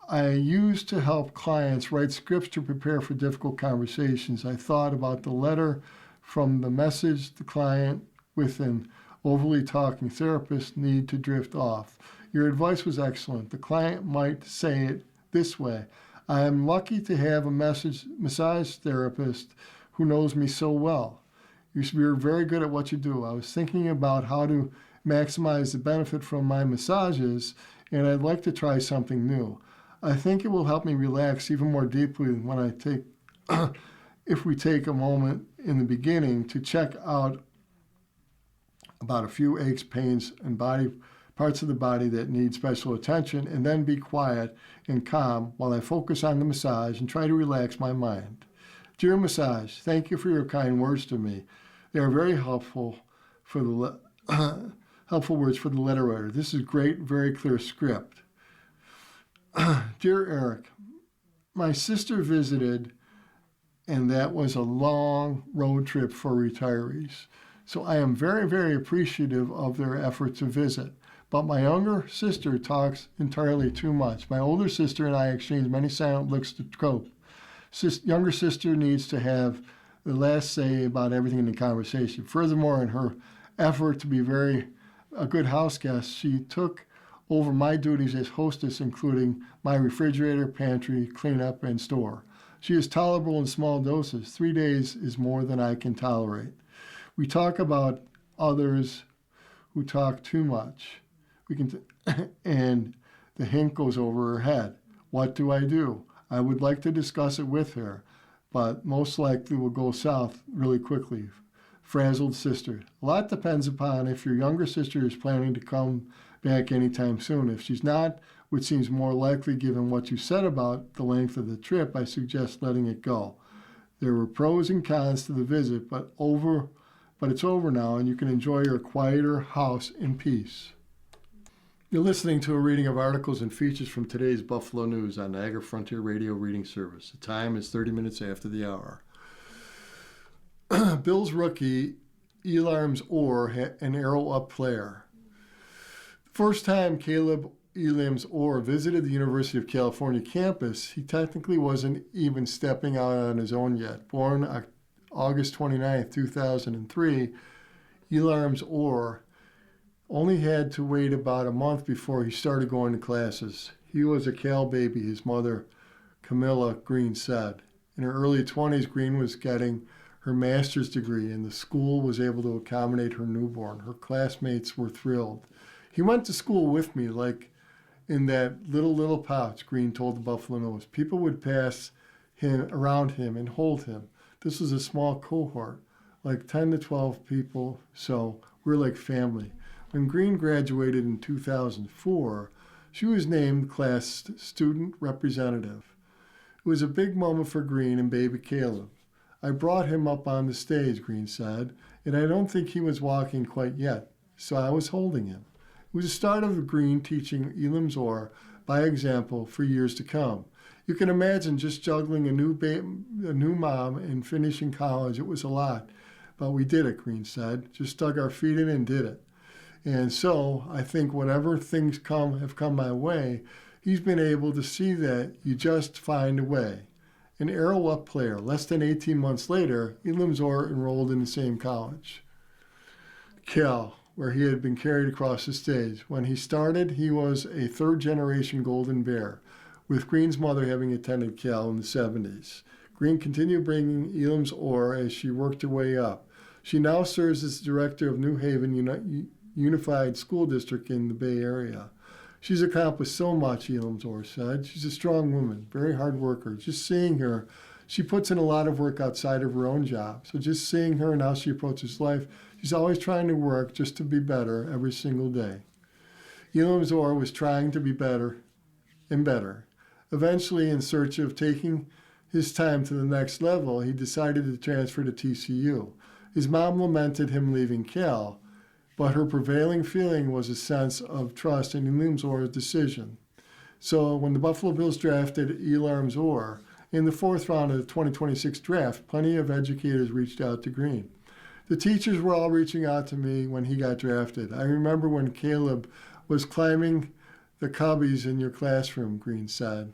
I used to help clients write scripts to prepare for difficult conversations. I thought about the letter from the message the client with an overly talking therapist need to drift off. Your advice was excellent. The client might say it this way: I am lucky to have a massage therapist who knows me so well. You're very good at what you do. I was thinking about how to maximize the benefit from my massages, and I'd like to try something new. I think it will help me relax even more deeply when I take, if we take a moment in the beginning to check out about a few aches, pains, and parts of the body that need special attention, and then be quiet and calm while I focus on the massage and try to relax my mind. Dear Massage, thank you for your kind words to me. They are very helpful for the helpful words for the letter writer. This is great, very clear script. Dear Eric, my sister visited, and that was a long road trip for retirees. So I am very, very appreciative of their effort to visit. But my younger sister talks entirely too much. My older sister and I exchange many silent looks to cope. Younger sister needs to have the last say about everything in the conversation. Furthermore, in her effort to be a good house guest, she took over my duties as hostess, including my refrigerator, pantry, cleanup, and store. She is tolerable in small doses. 3 days is more than I can tolerate. We talk about others who talk too much. And the hint goes over her head. What do? I would like to discuss it with her, but most likely will go south really quickly. Frazzled sister. A lot depends upon if your younger sister is planning to come back anytime soon. If she's not, which seems more likely given what you said about the length of the trip, I suggest letting it go. There were pros and cons to the visit, but it's over now, and you can enjoy your quieter house in peace. You're listening to a reading of articles and features from today's Buffalo News on Niagara Frontier Radio Reading Service. The time is 30 minutes after the hour. Bills rookie Elarms Orr, an arrow-up player. The first time Caleb Elarms Orr visited the University of California campus, he technically wasn't even stepping out on his own yet. Born August 29, 2003, Elarms Orr only had to wait about a month before he started going to classes. He was a Cal baby, his mother, Camilla Green, said. In her early 20s, Green was getting her master's degree, and the school was able to accommodate her newborn. Her classmates were thrilled. He went to school with me, like in that little pouch, Green told the Buffalo News. People would pass him around him and hold him. This was a small cohort, like 10 to 12 people, so we're like family. When Green graduated in 2004, she was named class student representative. It was a big moment for Green and baby Caleb. I brought him up on the stage, Green said, and I don't think he was walking quite yet, so I was holding him. It was the start of Green teaching Elarms Orr by example for years to come. You can imagine just juggling a new mom and finishing college. It was a lot, but we did it, Green said. Just dug our feet in and did it. And so I think whatever things have come my way, he's been able to see that you just find a way. An arrow-up player. Less than 18 months later, Elarms Orr enrolled in the same college, Cal, where he had been carried across the stage. When he started, he was a third-generation Golden Bear, with Green's mother having attended Cal in the 70s. Green continued bringing Elarms Orr as she worked her way up. She now serves as director of New Haven Unified School District in the Bay Area. She's accomplished so much, Elarms Orr said. She's a strong woman, very hard worker. Just seeing her, she puts in a lot of work outside of her own job. So just seeing her and how she approaches life, she's always trying to work just to be better every single day. Elarms Orr was trying to be better and better. Eventually, in search of taking his time to the next level, he decided to transfer to TCU. His mom lamented him leaving Cal, but her prevailing feeling was a sense of trust in Elarms Orr's decision. So when the Buffalo Bills drafted Elarms Orr in the fourth round of the 2026 draft, plenty of educators reached out to Green. The teachers were all reaching out to me when he got drafted. I remember when Caleb was climbing the cubbies in your classroom, Green said.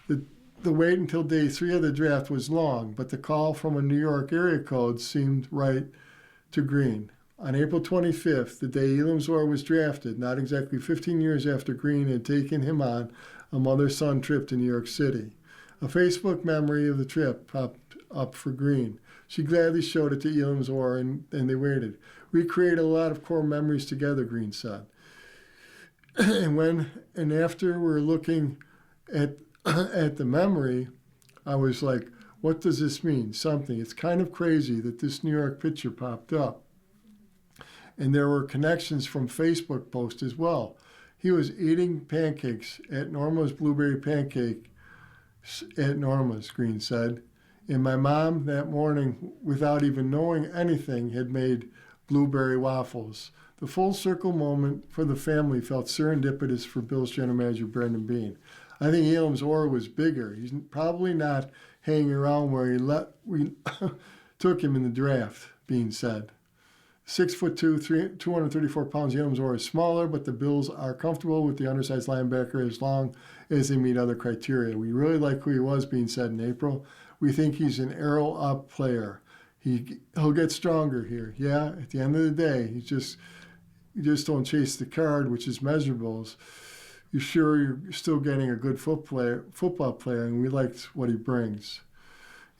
The wait until day 3 of the draft was long, but the call from a New York area code seemed right to Green. On April 25th, the day Elarms Orr was drafted, not exactly 15 years after Green had taken him on a mother-son trip to New York City. A Facebook memory of the trip popped up for Green. She gladly showed it to Elarms Orr, and they waited. We created a lot of core memories together, Green said. and after we're looking at the memory, I was like, what does this mean? Something. It's kind of crazy that this New York picture popped up. And there were connections from Facebook posts as well. He was eating pancakes at Norma's Blueberry Pancake at Norma's, Green said. And my mom that morning, without even knowing anything, had made blueberry waffles. The full circle moment for the family felt serendipitous for Bills General Manager Brendan Beane. I think Elarms Orr was bigger. He's probably not hanging around where we took him in the draft, Beane said. 6'2", 234 pounds, Elarms Orr is smaller, but the Bills are comfortable with the undersized linebacker as long as they meet other criteria. We really like who he was, Beane said in April. We think he's an arrow-up player. He'll get stronger here. Yeah, at the end of the day, you just don't chase the card, which is measurables. You're sure you're still getting a good football player, and we liked what he brings.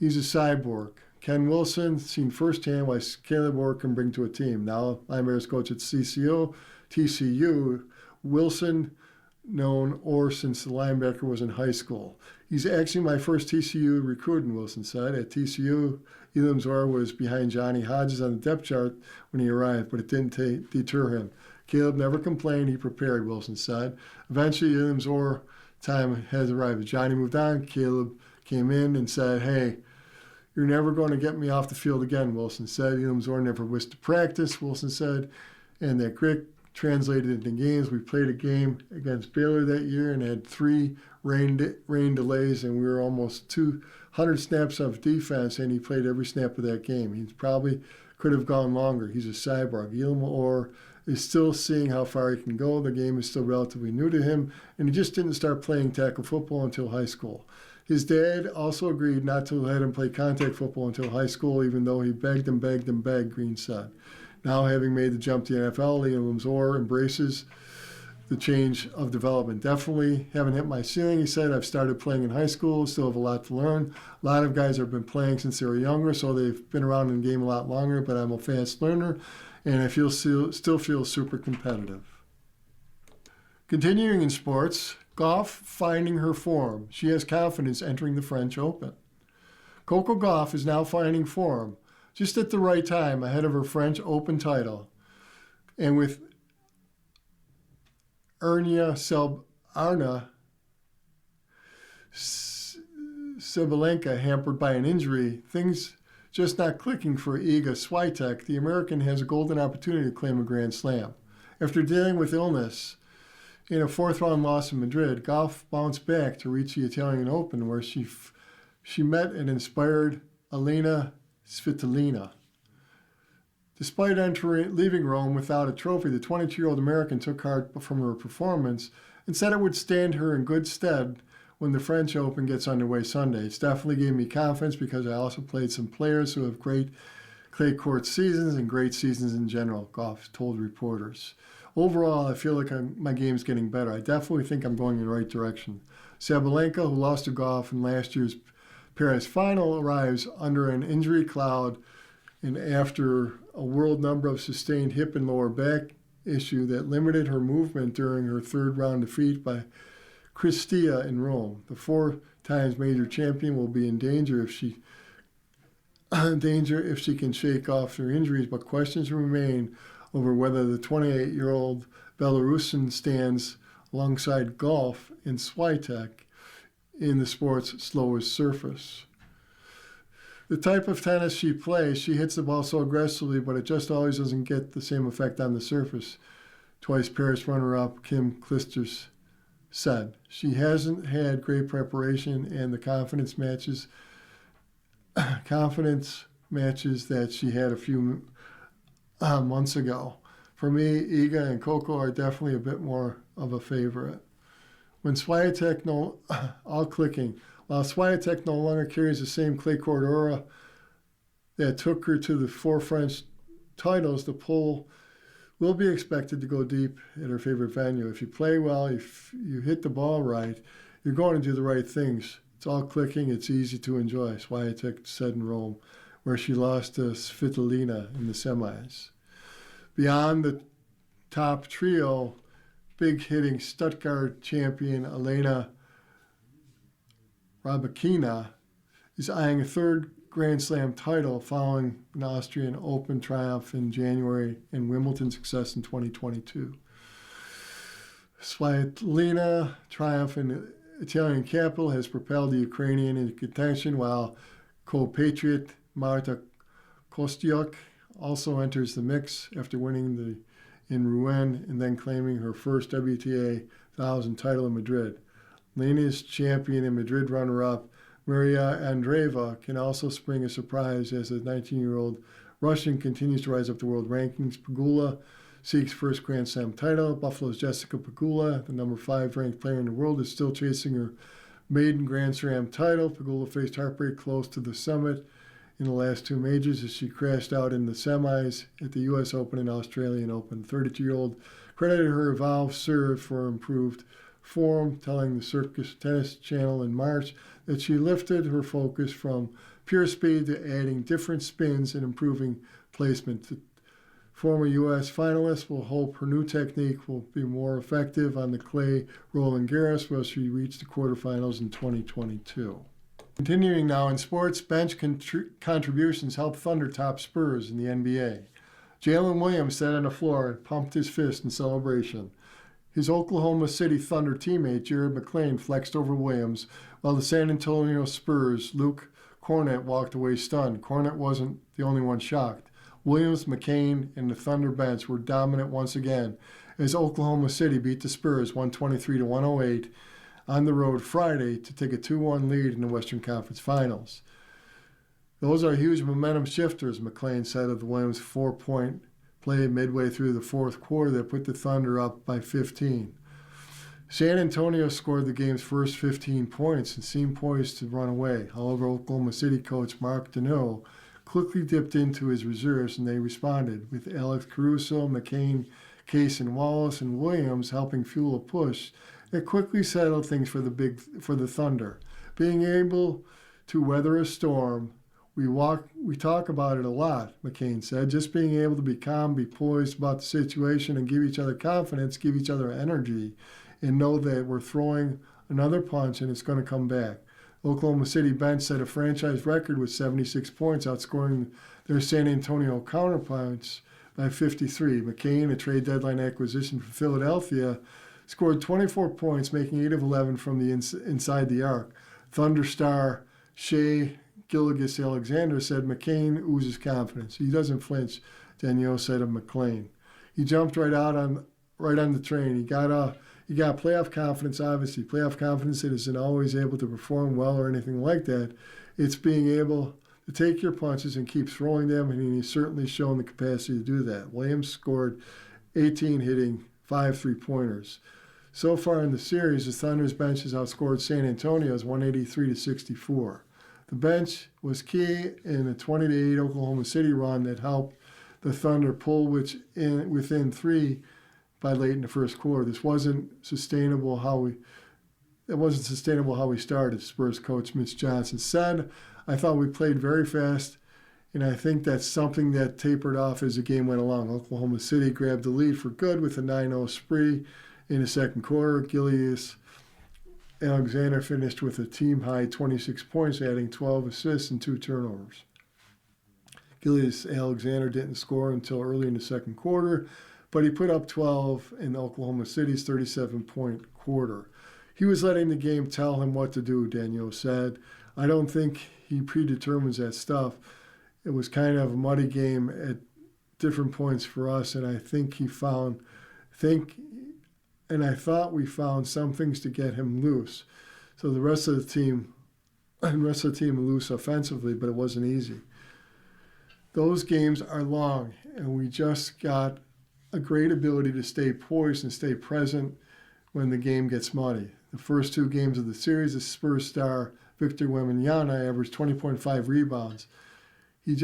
He's a cyborg. Ken Wilson, seen firsthand what Caleb Orr can bring to a team. Now, linebackers coach at TCU. Wilson, known Orr since the linebacker was in high school. He's actually my first TCU recruiting, Wilson said. At TCU, Elam's Orr was behind Johnny Hodges on the depth chart when he arrived, but it didn't deter him. Caleb never complained. He prepared, Wilson said. Eventually, Elam's Orr time has arrived. Johnny moved on. Caleb came in and said, hey, you're never going to get me off the field again, Wilson said. Elam's Orr never wished to practice, Wilson said. And that grit translated into games. We played a game against Baylor that year and had 3 rain delays, and we were almost 200 snaps of defense, and he played every snap of that game. He probably could have gone longer. He's a cyborg. Elam Orr is still seeing how far he can go. The game is still relatively new to him, and he just didn't start playing tackle football until high school. His dad also agreed not to let him play contact football until high school, even though he begged, Green said. Now, having made the jump to the NFL, Elam Orr embraces the change of development. Definitely haven't hit my ceiling, he said. I've started playing in high school, still have a lot to learn. A lot of guys have been playing since they were younger, so they've been around in the game a lot longer, but I'm a fast learner, and I still feel super competitive. Continuing in sports, Gauff finding her form. She has confidence entering the French Open. Coco Gauff is now finding form, just at the right time ahead of her French Open title. And with Arna Sabalenka hampered by an injury, things just not clicking for Iga Swiatek. The American has a golden opportunity to claim a Grand Slam. After dealing with illness in a 4th-round loss in Madrid, Gauff bounced back to reach the Italian Open, where she met and inspired Elena Svitolina. Despite leaving Rome without a trophy, the 22-year-old American took heart from her performance and said it would stand her in good stead when the French Open gets underway Sunday. It's definitely gave me confidence because I also played some players who have great clay court seasons and great seasons in general, Gauff told reporters. Overall, I feel like my game's getting better. I definitely think I'm going in the right direction. Sabalenka, who lost to Gauff in last year's Paris final, arrives under an injury cloud and after a world number of sustained hip and lower back issue that limited her movement during her 3rd-round defeat by Cristia in Rome. The 4-times major champion will be in danger if she can shake off her injuries, but questions remain over whether the 28-year-old Belarusian stands alongside Gauff and Swiatek in the sport's slowest surface. The type of tennis she plays, she hits the ball so aggressively, but it just always doesn't get the same effect on the surface, twice Paris runner-up Kim Clijsters said. She hasn't had great preparation, and the confidence matches that she had a few months ago. For me, Iga and Coco are definitely a bit more of a favorite. When Swiatek While Swiatek no longer carries the same clay court aura that took her to the 4 French titles, the poll will be expected to go deep at her favorite venue. If you play well, if you hit the ball right, you're going to do the right things. It's all clicking, it's easy to enjoy, Swiatek said in Rome, where she lost to Svitolina in the semis. Beyond the top trio, big-hitting Stuttgart champion Elena Rybakina is eyeing a 3rd Grand Slam title following an Austrian Open triumph in January and Wimbledon success in 2022. Svitolina's triumph in the Italian capital has propelled the Ukrainian into contention, while compatriot Marta Kostyuk also enters the mix after winning in Rouen and then claiming her first WTA 1000 title in Madrid. Lena's champion and Madrid runner-up Maria Andreeva can also spring a surprise as the 19-year-old Russian continues to rise up the world rankings. Pegula seeks first Grand Slam title. Buffalo's Jessica Pegula, the number 5 ranked player in the world, is still chasing her maiden Grand Slam title. Pegula faced heartbreak close to the summit in the last 2 majors as she crashed out in the semis at the U.S. Open and Australian Open. The 32-year-old credited her evolved serve for improved form, telling the Circus Tennis Channel in March that she lifted her focus from pure speed to adding different spins and improving placement. The former U.S. finalist will hope her new technique will be more effective on the clay Roland Garros, where she reached the quarterfinals in 2022. Continuing now in sports, bench contributions helped Thunder top Spurs in the NBA. Jalen Williams sat on the floor and pumped his fist in celebration. His Oklahoma City Thunder teammate, Jared McClain, flexed over Williams, while the San Antonio Spurs' Luke Kornet walked away stunned. Kornet wasn't the only one shocked. Williams, McCain, and the Thunder bench were dominant once again as Oklahoma City beat the Spurs 123-108 on the road Friday to take a 2-1 lead in the Western Conference Finals. Those are huge momentum shifters, McClain said of the Williams 4-point play midway through the fourth quarter that put the Thunder up by 15. San Antonio scored the game's first 15 points and seemed poised to run away. However, Oklahoma City coach Mark Deneau quickly dipped into his reserves and they responded, with Alex Caruso, McCain, Case, and Wallace and Williams helping fuel a push that quickly settled things for the Thunder. Being able to weather a storm, we talk about it a lot, McCain said. Just being able to be calm, be poised about the situation, and give each other confidence, give each other energy, and know that we're throwing another punch and it's going to come back. Oklahoma City bench set a franchise record with 76 points, outscoring their San Antonio counterparts by 53. McCain, a trade deadline acquisition for Philadelphia, scored 24 points, making 8 of 11 from the inside the arc. Thunder star Shea Gilgeous-Alexander said McCain oozes confidence. He doesn't flinch, Danielle said of McClain. He jumped right on the train. He got playoff confidence, obviously. Playoff confidence that isn't always able to perform well or anything like that. It's being able to take your punches and keep throwing them, and he's certainly shown the capacity to do that. Williams scored 18, hitting 5 3-pointers. So far in the series, the Thunder's bench has outscored San Antonio's 183-64. The bench was key in a 20-8 Oklahoma City run that helped the Thunder pull within 3 by late in the first quarter. This wasn't sustainable how we started, Spurs coach Mitch Johnson said. I thought we played very fast, and I think that's something that tapered off as the game went along. Oklahoma City grabbed the lead for good with a 9-0 spree in the second quarter. Gilgeous-Alexander finished with a team-high 26 points, adding 12 assists and 2 turnovers. Gilgeous-Alexander didn't score until early in the second quarter, but he put up 12 in Oklahoma City's 37-point quarter. He was letting the game tell him what to do, Daniel said. I don't think he predetermines that stuff. It was kind of a muddy game at different points for us, and I thought we found some things to get him loose. So the rest of the team loose offensively, but it wasn't easy. Those games are long, and we just got a great ability to stay poised and stay present when the game gets muddy. The first 2 games of the series, the Spurs star Victor Wembanyama averaged 20.5 rebounds. He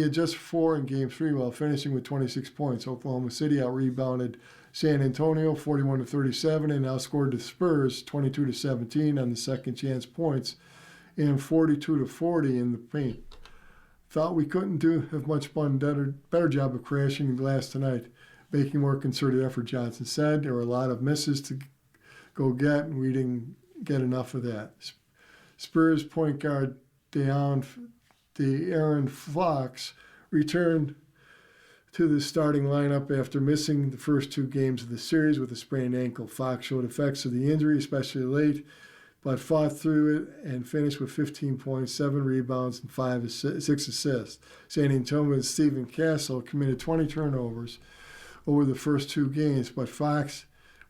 had just 4 in Game 3 while finishing with 26 points. Oklahoma City out-rebounded San Antonio 41-37 and outscored the Spurs 22-17 on the second chance points and 42-40 in the paint. Thought we couldn't have much fun, better job of crashing glass tonight, making more concerted effort, Johnson said. There were a lot of misses to go get, and we didn't get enough of that. Spurs point guard De'Aaron Fox returned to the starting lineup after missing the first 2 games of the series with a sprained ankle. Fox showed effects of the injury, especially late, but fought through it and finished with 15 points, 7 rebounds, and 6 assists. San Antonio's Stephen Castle committed 20 turnovers over the first 2 games, but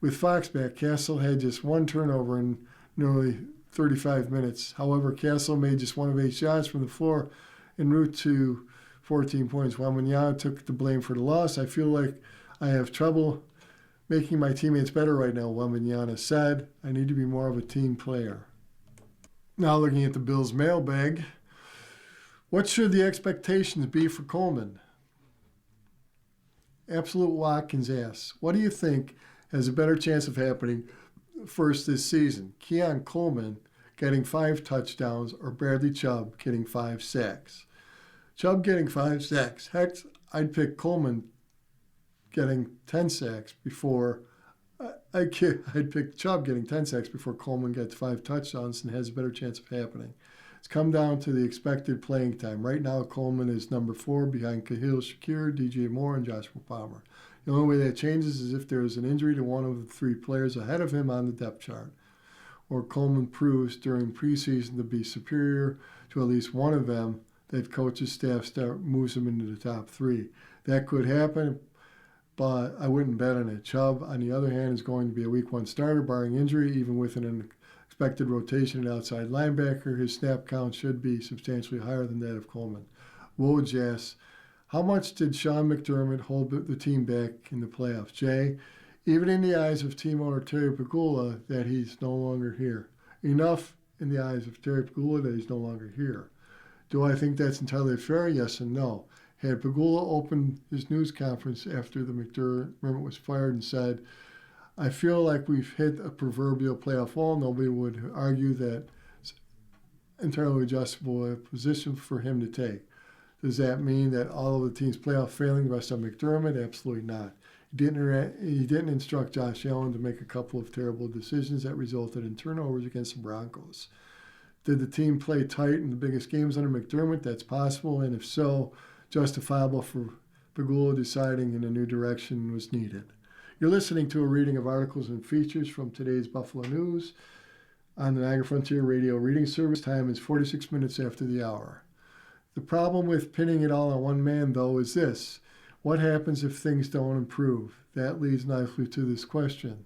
with Fox back, Castle had just 1 turnover in nearly 35 minutes. However, Castle made just 1 of 8 shots from the floor en route to 14 points. Wembanyama took the blame for the loss. I feel like I have trouble making my teammates better right now, Wembanyama said. I need to be more of a team player. Now looking at the Bills mailbag, what should the expectations be for Coleman? Absolute Watkins asks, what do you think has a better chance of happening first this season? Keon Coleman getting 5 touchdowns or Bradley Chubb getting 5 sacks. Chubb getting 5 sacks. Heck, I'd pick Coleman getting 10 sacks before I'd pick Chubb getting 10 sacks before Coleman gets 5 touchdowns and has a better chance of happening. It's come down to the expected playing time. Right now, Coleman is number 4 behind Khalil Shakir, DJ Moore, and Joshua Palmer. The only way that changes is if there is an injury to one of the 3 players ahead of him on the depth chart, or Coleman proves during preseason to be superior to at least one of them, that coach's staff moves him into the top 3. That could happen, but I wouldn't bet on it. Chubb, on the other hand, is going to be a week 1 starter, barring injury, even with an expected rotation at outside linebacker. His snap count should be substantially higher than that of Coleman. Woj asks, how much did Sean McDermott hold the team back in the playoffs? Jay, even in the eyes of team owner Terry Pegula, that he's no longer here. Enough in the eyes of Terry Pegula that he's no longer here. Do I think that's entirely fair? Yes and no. Had Pegula opened his news conference after the McDermott was fired and said, I feel like we've hit a proverbial playoff wall, nobody would argue that it's entirely adjustable position for him to take. Does that mean that all of the team's playoff failing rests on McDermott? Absolutely not. He didn't instruct Josh Allen to make a couple of terrible decisions that resulted in turnovers against the Broncos. Did the team play tight in the biggest games under McDermott? That's possible, and if so, justifiable for Pegula deciding in a new direction was needed. You're listening to a reading of articles and features from today's Buffalo News on the Niagara Frontier Radio Reading Service. Time is 46 minutes after the hour. The problem with pinning it all on one man, though, is this. What happens if things don't improve? That leads nicely to this question.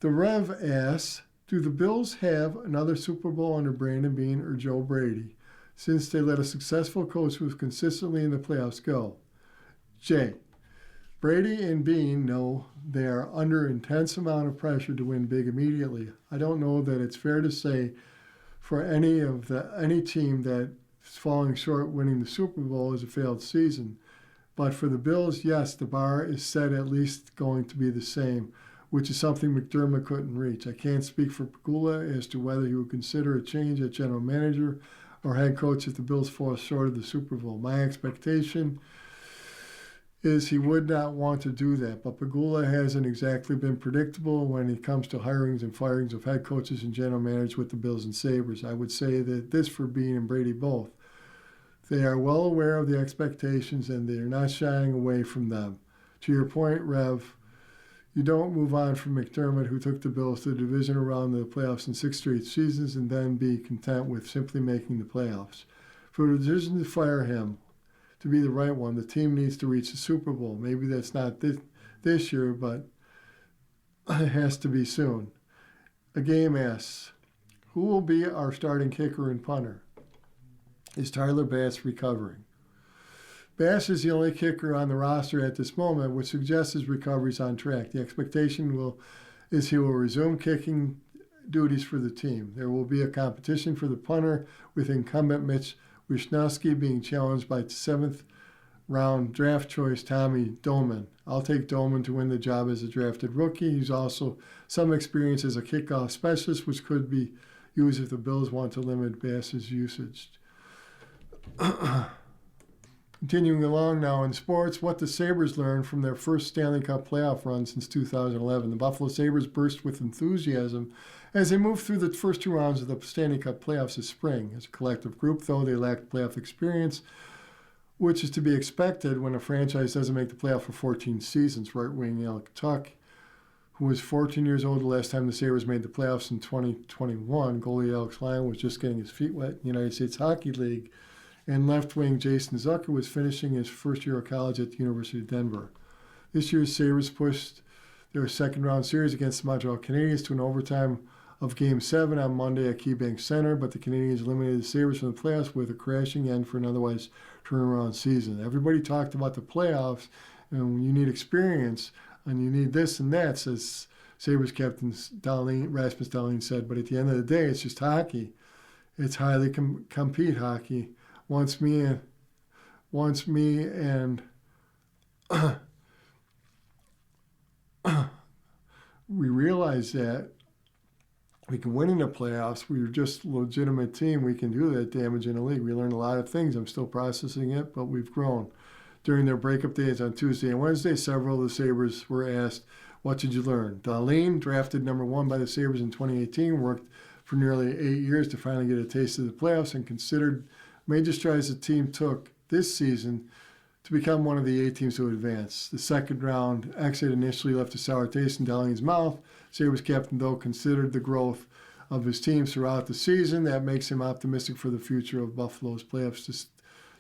The Rev asks, do the Bills have another Super Bowl under Brandon Beane or Joe Brady, since they let a successful coach who was consistently in the playoffs go? Jay, Brady and Beane know they are under intense amount of pressure to win big immediately. I don't know that it's fair to say for any team that is falling short winning the Super Bowl is a failed season. But for the Bills, yes, the bar is set at least going to be the same, which is something McDermott couldn't reach. I can't speak for Pegula as to whether he would consider a change at general manager or head coach if the Bills fall short of the Super Bowl. My expectation is he would not want to do that, but Pegula hasn't exactly been predictable when it comes to hirings and firings of head coaches and general managers with the Bills and Sabres. I would say that this for Beane and Brady both. They are well aware of the expectations and they are not shying away from them. To your point, Rev, you don't move on from McDermott, who took the Bills to the division around the playoffs in 6 straight seasons, and then be content with simply making the playoffs. For the decision to fire him to be the right one, the team needs to reach the Super Bowl. Maybe that's not this year, but it has to be soon. A game asks, who will be our starting kicker and punter? Is Tyler Bass recovering? Bass is the only kicker on the roster at this moment, which suggests his recovery is on track. The expectation is he will resume kicking duties for the team. There will be a competition for the punter, with incumbent Mitch Wishnowsky being challenged by 7th-round draft choice Tommy Doman. I'll take Doman to win the job as a drafted rookie. He's also some experience as a kickoff specialist, which could be used if the Bills want to limit Bass's usage. Continuing along now in sports, what the Sabres learned from their first Stanley Cup playoff run since 2011. The Buffalo Sabres burst with enthusiasm as they moved through the first 2 rounds of the Stanley Cup playoffs this spring. As a collective group, though, they lacked playoff experience, which is to be expected when a franchise doesn't make the playoff for 14 seasons. Right-wing Alec Tuck, who was 14 years old the last time the Sabres made the playoffs in 2021, goalie Alex Lyon was just getting his feet wet in the United States Hockey League, and left wing Jason Zucker was finishing his first year of college at the University of Denver. This year's Sabres pushed their second-round series against the Montreal Canadiens to an overtime of Game 7 on Monday at KeyBank Center, but the Canadiens eliminated the Sabres from the playoffs with a crashing end for an otherwise turnaround season. Everybody talked about the playoffs, and you need experience, and you need this and that, says Sabres captain Rasmus Dahlin said, but at the end of the day, it's just hockey. It's highly compete hockey. Once me and we realized that, we can win in the playoffs. We're just a legitimate team. We can do that damage in the league. We learned a lot of things. I'm still processing it, but we've grown. During their breakup days on Tuesday and Wednesday, several of the Sabres were asked, what did you learn? Dahlin, drafted number 1 by the Sabres in 2018, worked for nearly 8 years to finally get a taste of the playoffs and considered major strides the team took this season to become one of the 8 teams to advance. The second round exit initially left a sour taste in Dahlin's mouth. Sabres captain, though, considered the growth of his team throughout the season. That makes him optimistic for the future of Buffalo's playoffs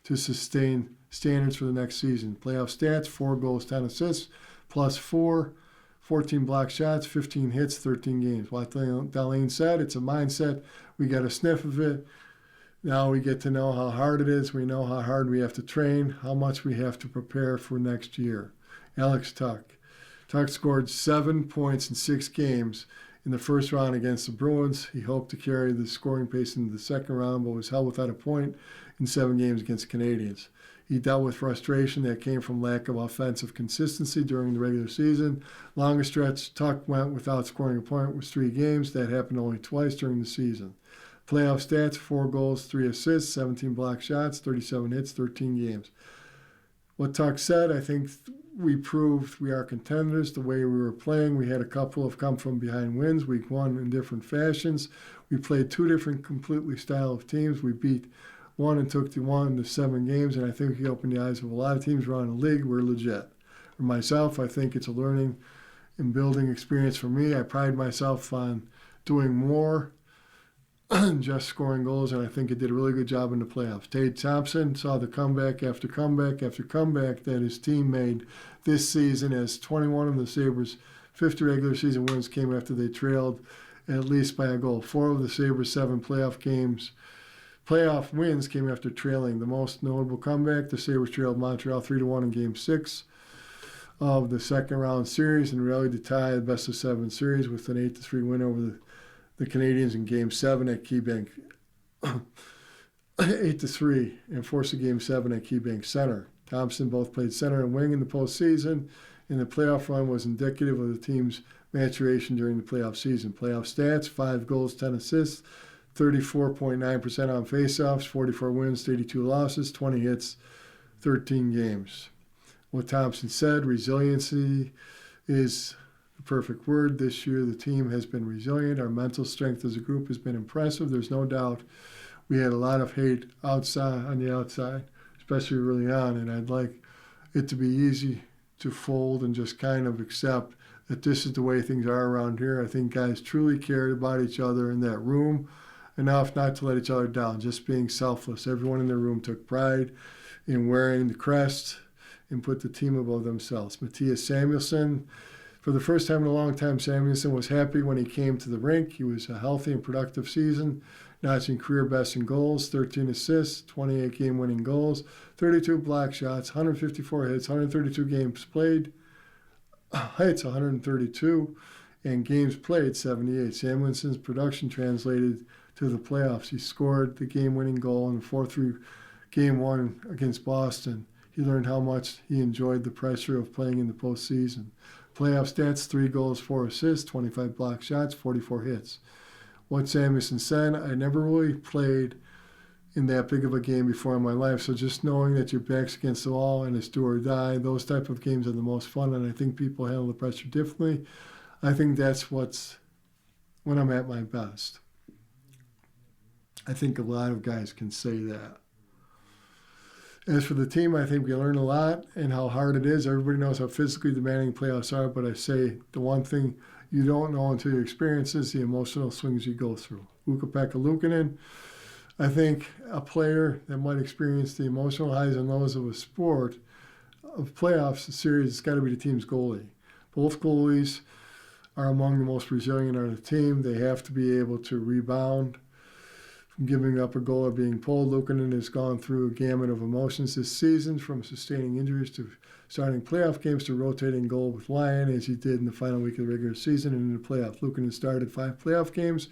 to sustain standards for the next season. Playoff stats: 4 goals, 10 assists, plus 4, 14 block shots, 15 hits, 13 games. Like Dahlin said, it's a mindset. We got a sniff of it. Now we get to know how hard it is. We know how hard we have to train, how much we have to prepare for next year. Alex Tuch. Tuch scored 7 points in 6 games in the first round against the Bruins. He hoped to carry the scoring pace into the second round, but was held without a point in 7 games against the Canadiens. He dealt with frustration that came from lack of offensive consistency during the regular season. Longest stretch, Tuch went without scoring a point was 3 games. That happened only twice during the season. Playoff stats: 4 goals, 3 assists, 17 block shots, 37 hits, 13 games. What Tuch said, I think we proved we are contenders the way we were playing. We had a couple of come from behind wins. Week 1 in different fashions. We played 2 different completely style of teams. We beat 1 and took the 1 to 7 games, and I think he opened the eyes of a lot of teams around the league. We're legit. For myself, I think it's a learning and building experience for me. I pride myself on doing more just scoring goals, and I think it did a really good job in the playoffs. Tage Thompson saw the comeback after comeback after comeback that his team made this season, as 21 of the Sabres' 50 regular season wins came after they trailed at least by a goal. 4 of the Sabres' 7 playoff wins came after trailing. The most notable comeback, the Sabres trailed Montreal 3-1 in Game 6 of the second round series and rallied to tie the best of 7 series with an 8-3 win over the Canadiens in Game 7 at KeyBank, 8-3, and forced a Game 7 at KeyBank Center. Thompson both played center and wing in the postseason, and the playoff run was indicative of the team's maturation during the playoff season. Playoff stats: 5 goals, 10 assists, 34.9% on faceoffs, 44 wins, 32 losses, 20 hits, 13 games. What Thompson said: resiliency is perfect word. This year the team has been resilient. Our mental strength as a group has been impressive. There's no doubt we had a lot of hate on the outside, especially early on, and I'd like it to be easy to fold and just kind of accept that this is the way things are around here. I think guys truly cared about each other in that room enough not to let each other down, just being selfless. Everyone in the room took pride in wearing the crest and put the team above themselves. Mattias Samuelsson, for the first time in a long time, Samuelsson was happy when he came to the rink. He was a healthy and productive season, notching career best in goals, 13 assists, 28 game-winning goals, 32 block shots, 154 hits, 132 games played, hits 132, and games played 78. Samuelsson's production translated to the playoffs. He scored the game-winning goal in the 4-3 Game 1 against Boston. He learned how much he enjoyed the pressure of playing in the postseason. Playoff stats: 3 goals, 4 assists, 25 block shots, 44 hits. What Samuelsson said: I never really played in that big of a game before in my life, so just knowing that your back's against the wall and it's do or die, those type of games are the most fun, and I think people handle the pressure differently. I think that's when I'm at my best. I think a lot of guys can say that. As for the team, I think we learned a lot and how hard it is. Everybody knows how physically demanding playoffs are, but I say the one thing you don't know until you experience is the emotional swings you go through. Ukko-Pekka Luukkonen, I think a player that might experience the emotional highs and lows of a sport, of playoffs, a series, it's got to be the team's goalie. Both goalies are among the most resilient on the team. They have to be able to rebound from giving up a goal or being pulled. Luukkonen has gone through a gamut of emotions this season, from sustaining injuries to starting playoff games to rotating goal with Lyon, as he did in the final week of the regular season and in the playoff. Luukkonen started 5 playoff games,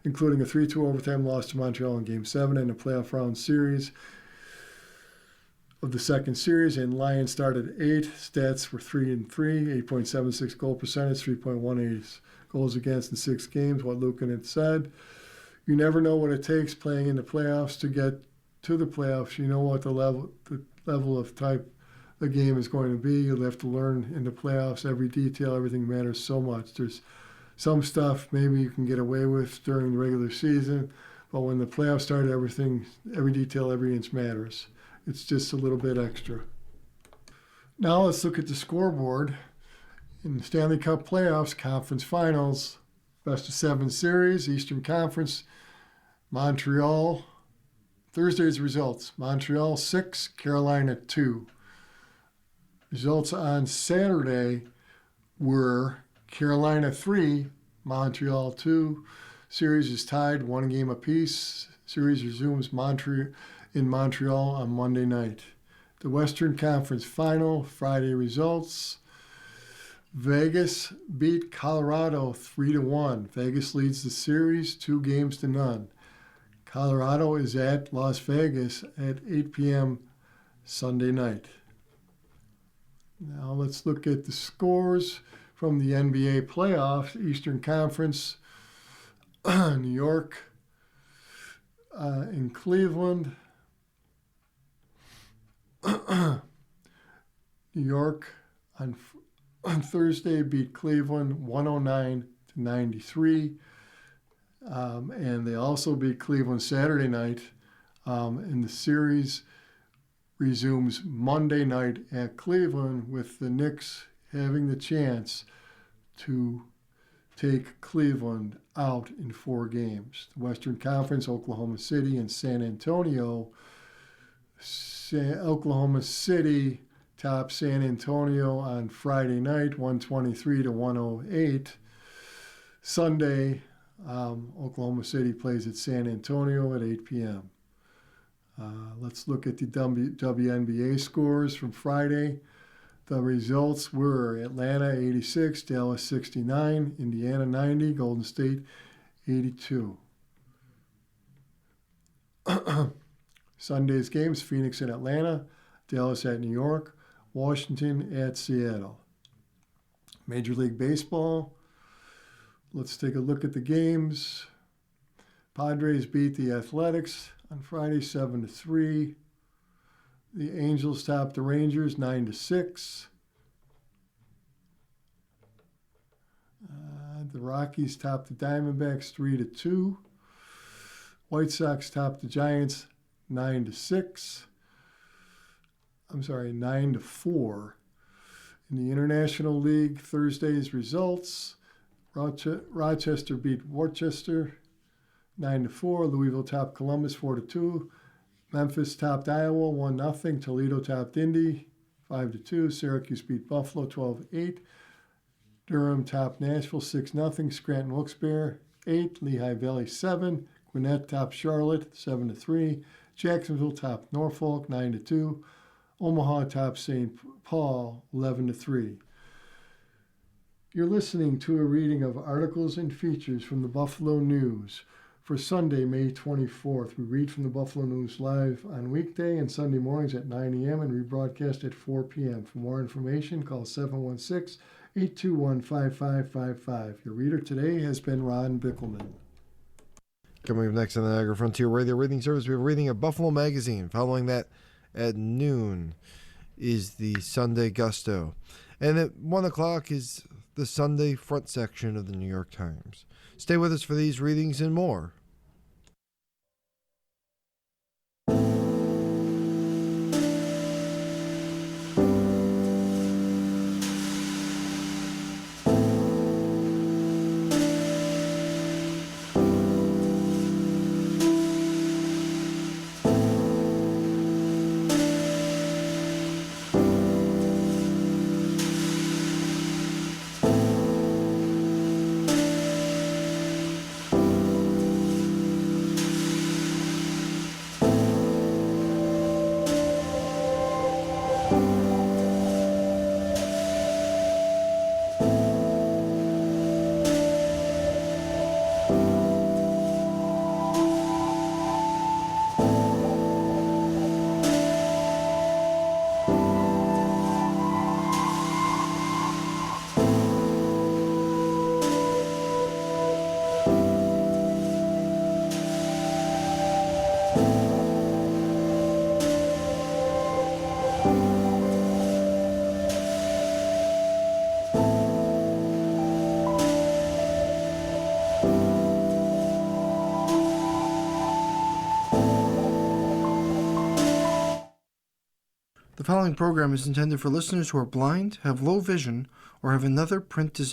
including a 3-2 overtime loss to Montreal in Game 7 and a playoff round series of the second series, and Lions started 8. Stats were 3-3, 8.76 goal percentage, 3.18 goals against in 6 games. What Lukin had said, you never know what it takes playing in the playoffs to get to the playoffs. You know what the level of type the game is going to be. You'll have to learn in the playoffs. Every detail, everything matters so much. There's some stuff maybe you can get away with during the regular season, but when the playoffs start, everything, every detail, every inch matters. It's just a little bit extra. Now let's look at the scoreboard. In the Stanley Cup playoffs, conference finals, best of 7 series, Eastern Conference, Montreal. Thursday's results, Montreal 6, Carolina 2. Results on Saturday were Carolina 3, Montreal 2. Series is tied, 1 game apiece. Series resumes in Montreal on Monday night. The Western Conference Final, Friday results. Vegas beat Colorado 3-1. Vegas leads the series 2-0. Colorado is at Las Vegas at 8 p.m. Sunday night. Now let's look at the scores from the NBA playoffs. Eastern Conference, New York in Cleveland. New York on Thursday beat Cleveland 109-93. And they also beat Cleveland Saturday night. And the series resumes Monday night at Cleveland, with the Knicks having the chance to take Cleveland out in 4 games. The Western Conference, Oklahoma City and San Antonio. Oklahoma City topped San Antonio on Friday night, 123-108. Sunday, Oklahoma City plays at San Antonio at 8 p.m. Let's look at the WNBA scores from Friday. The results were Atlanta 86, Dallas 69, Indiana 90, Golden State 82. Sunday's games, Phoenix and Atlanta, Dallas at New York, Washington at Seattle. Major League Baseball. Let's take a look at the games. Padres beat the Athletics on Friday 7-3. The Angels topped the Rangers 9-6. The Rockies topped the Diamondbacks 3-2. White Sox topped the Giants 9-4. In the International League, Thursday's results: Rochester beat Worcester 9-4. Louisville topped Columbus 4-2. Memphis topped Iowa 1-0. Toledo topped Indy 5-2. Syracuse beat Buffalo 12-8. Durham topped Nashville 6-0. Scranton Wilkes-Barre 8. Lehigh Valley 7. Gwinnett topped Charlotte 7-3. Jacksonville topped Norfolk 9-2. Omaha topped St. Paul 11-3. You're listening to a reading of articles and features from the Buffalo News for Sunday, May 24th. We read from the Buffalo News live on weekday and Sunday mornings at 9 a.m. and rebroadcast at 4 p.m. For more information, call 716-821-5555. Your reader today has been Ron Bickelman. Coming up next on the Niagara Frontier Radio Reading Service, we have a reading of Buffalo Magazine. Following that, at noon, is the Sunday Gusto. And at 1 o'clock is the Sunday front section of the New York Times. Stay with us for these readings and more. The following program is intended for listeners who are blind, have low vision, or have another print disability.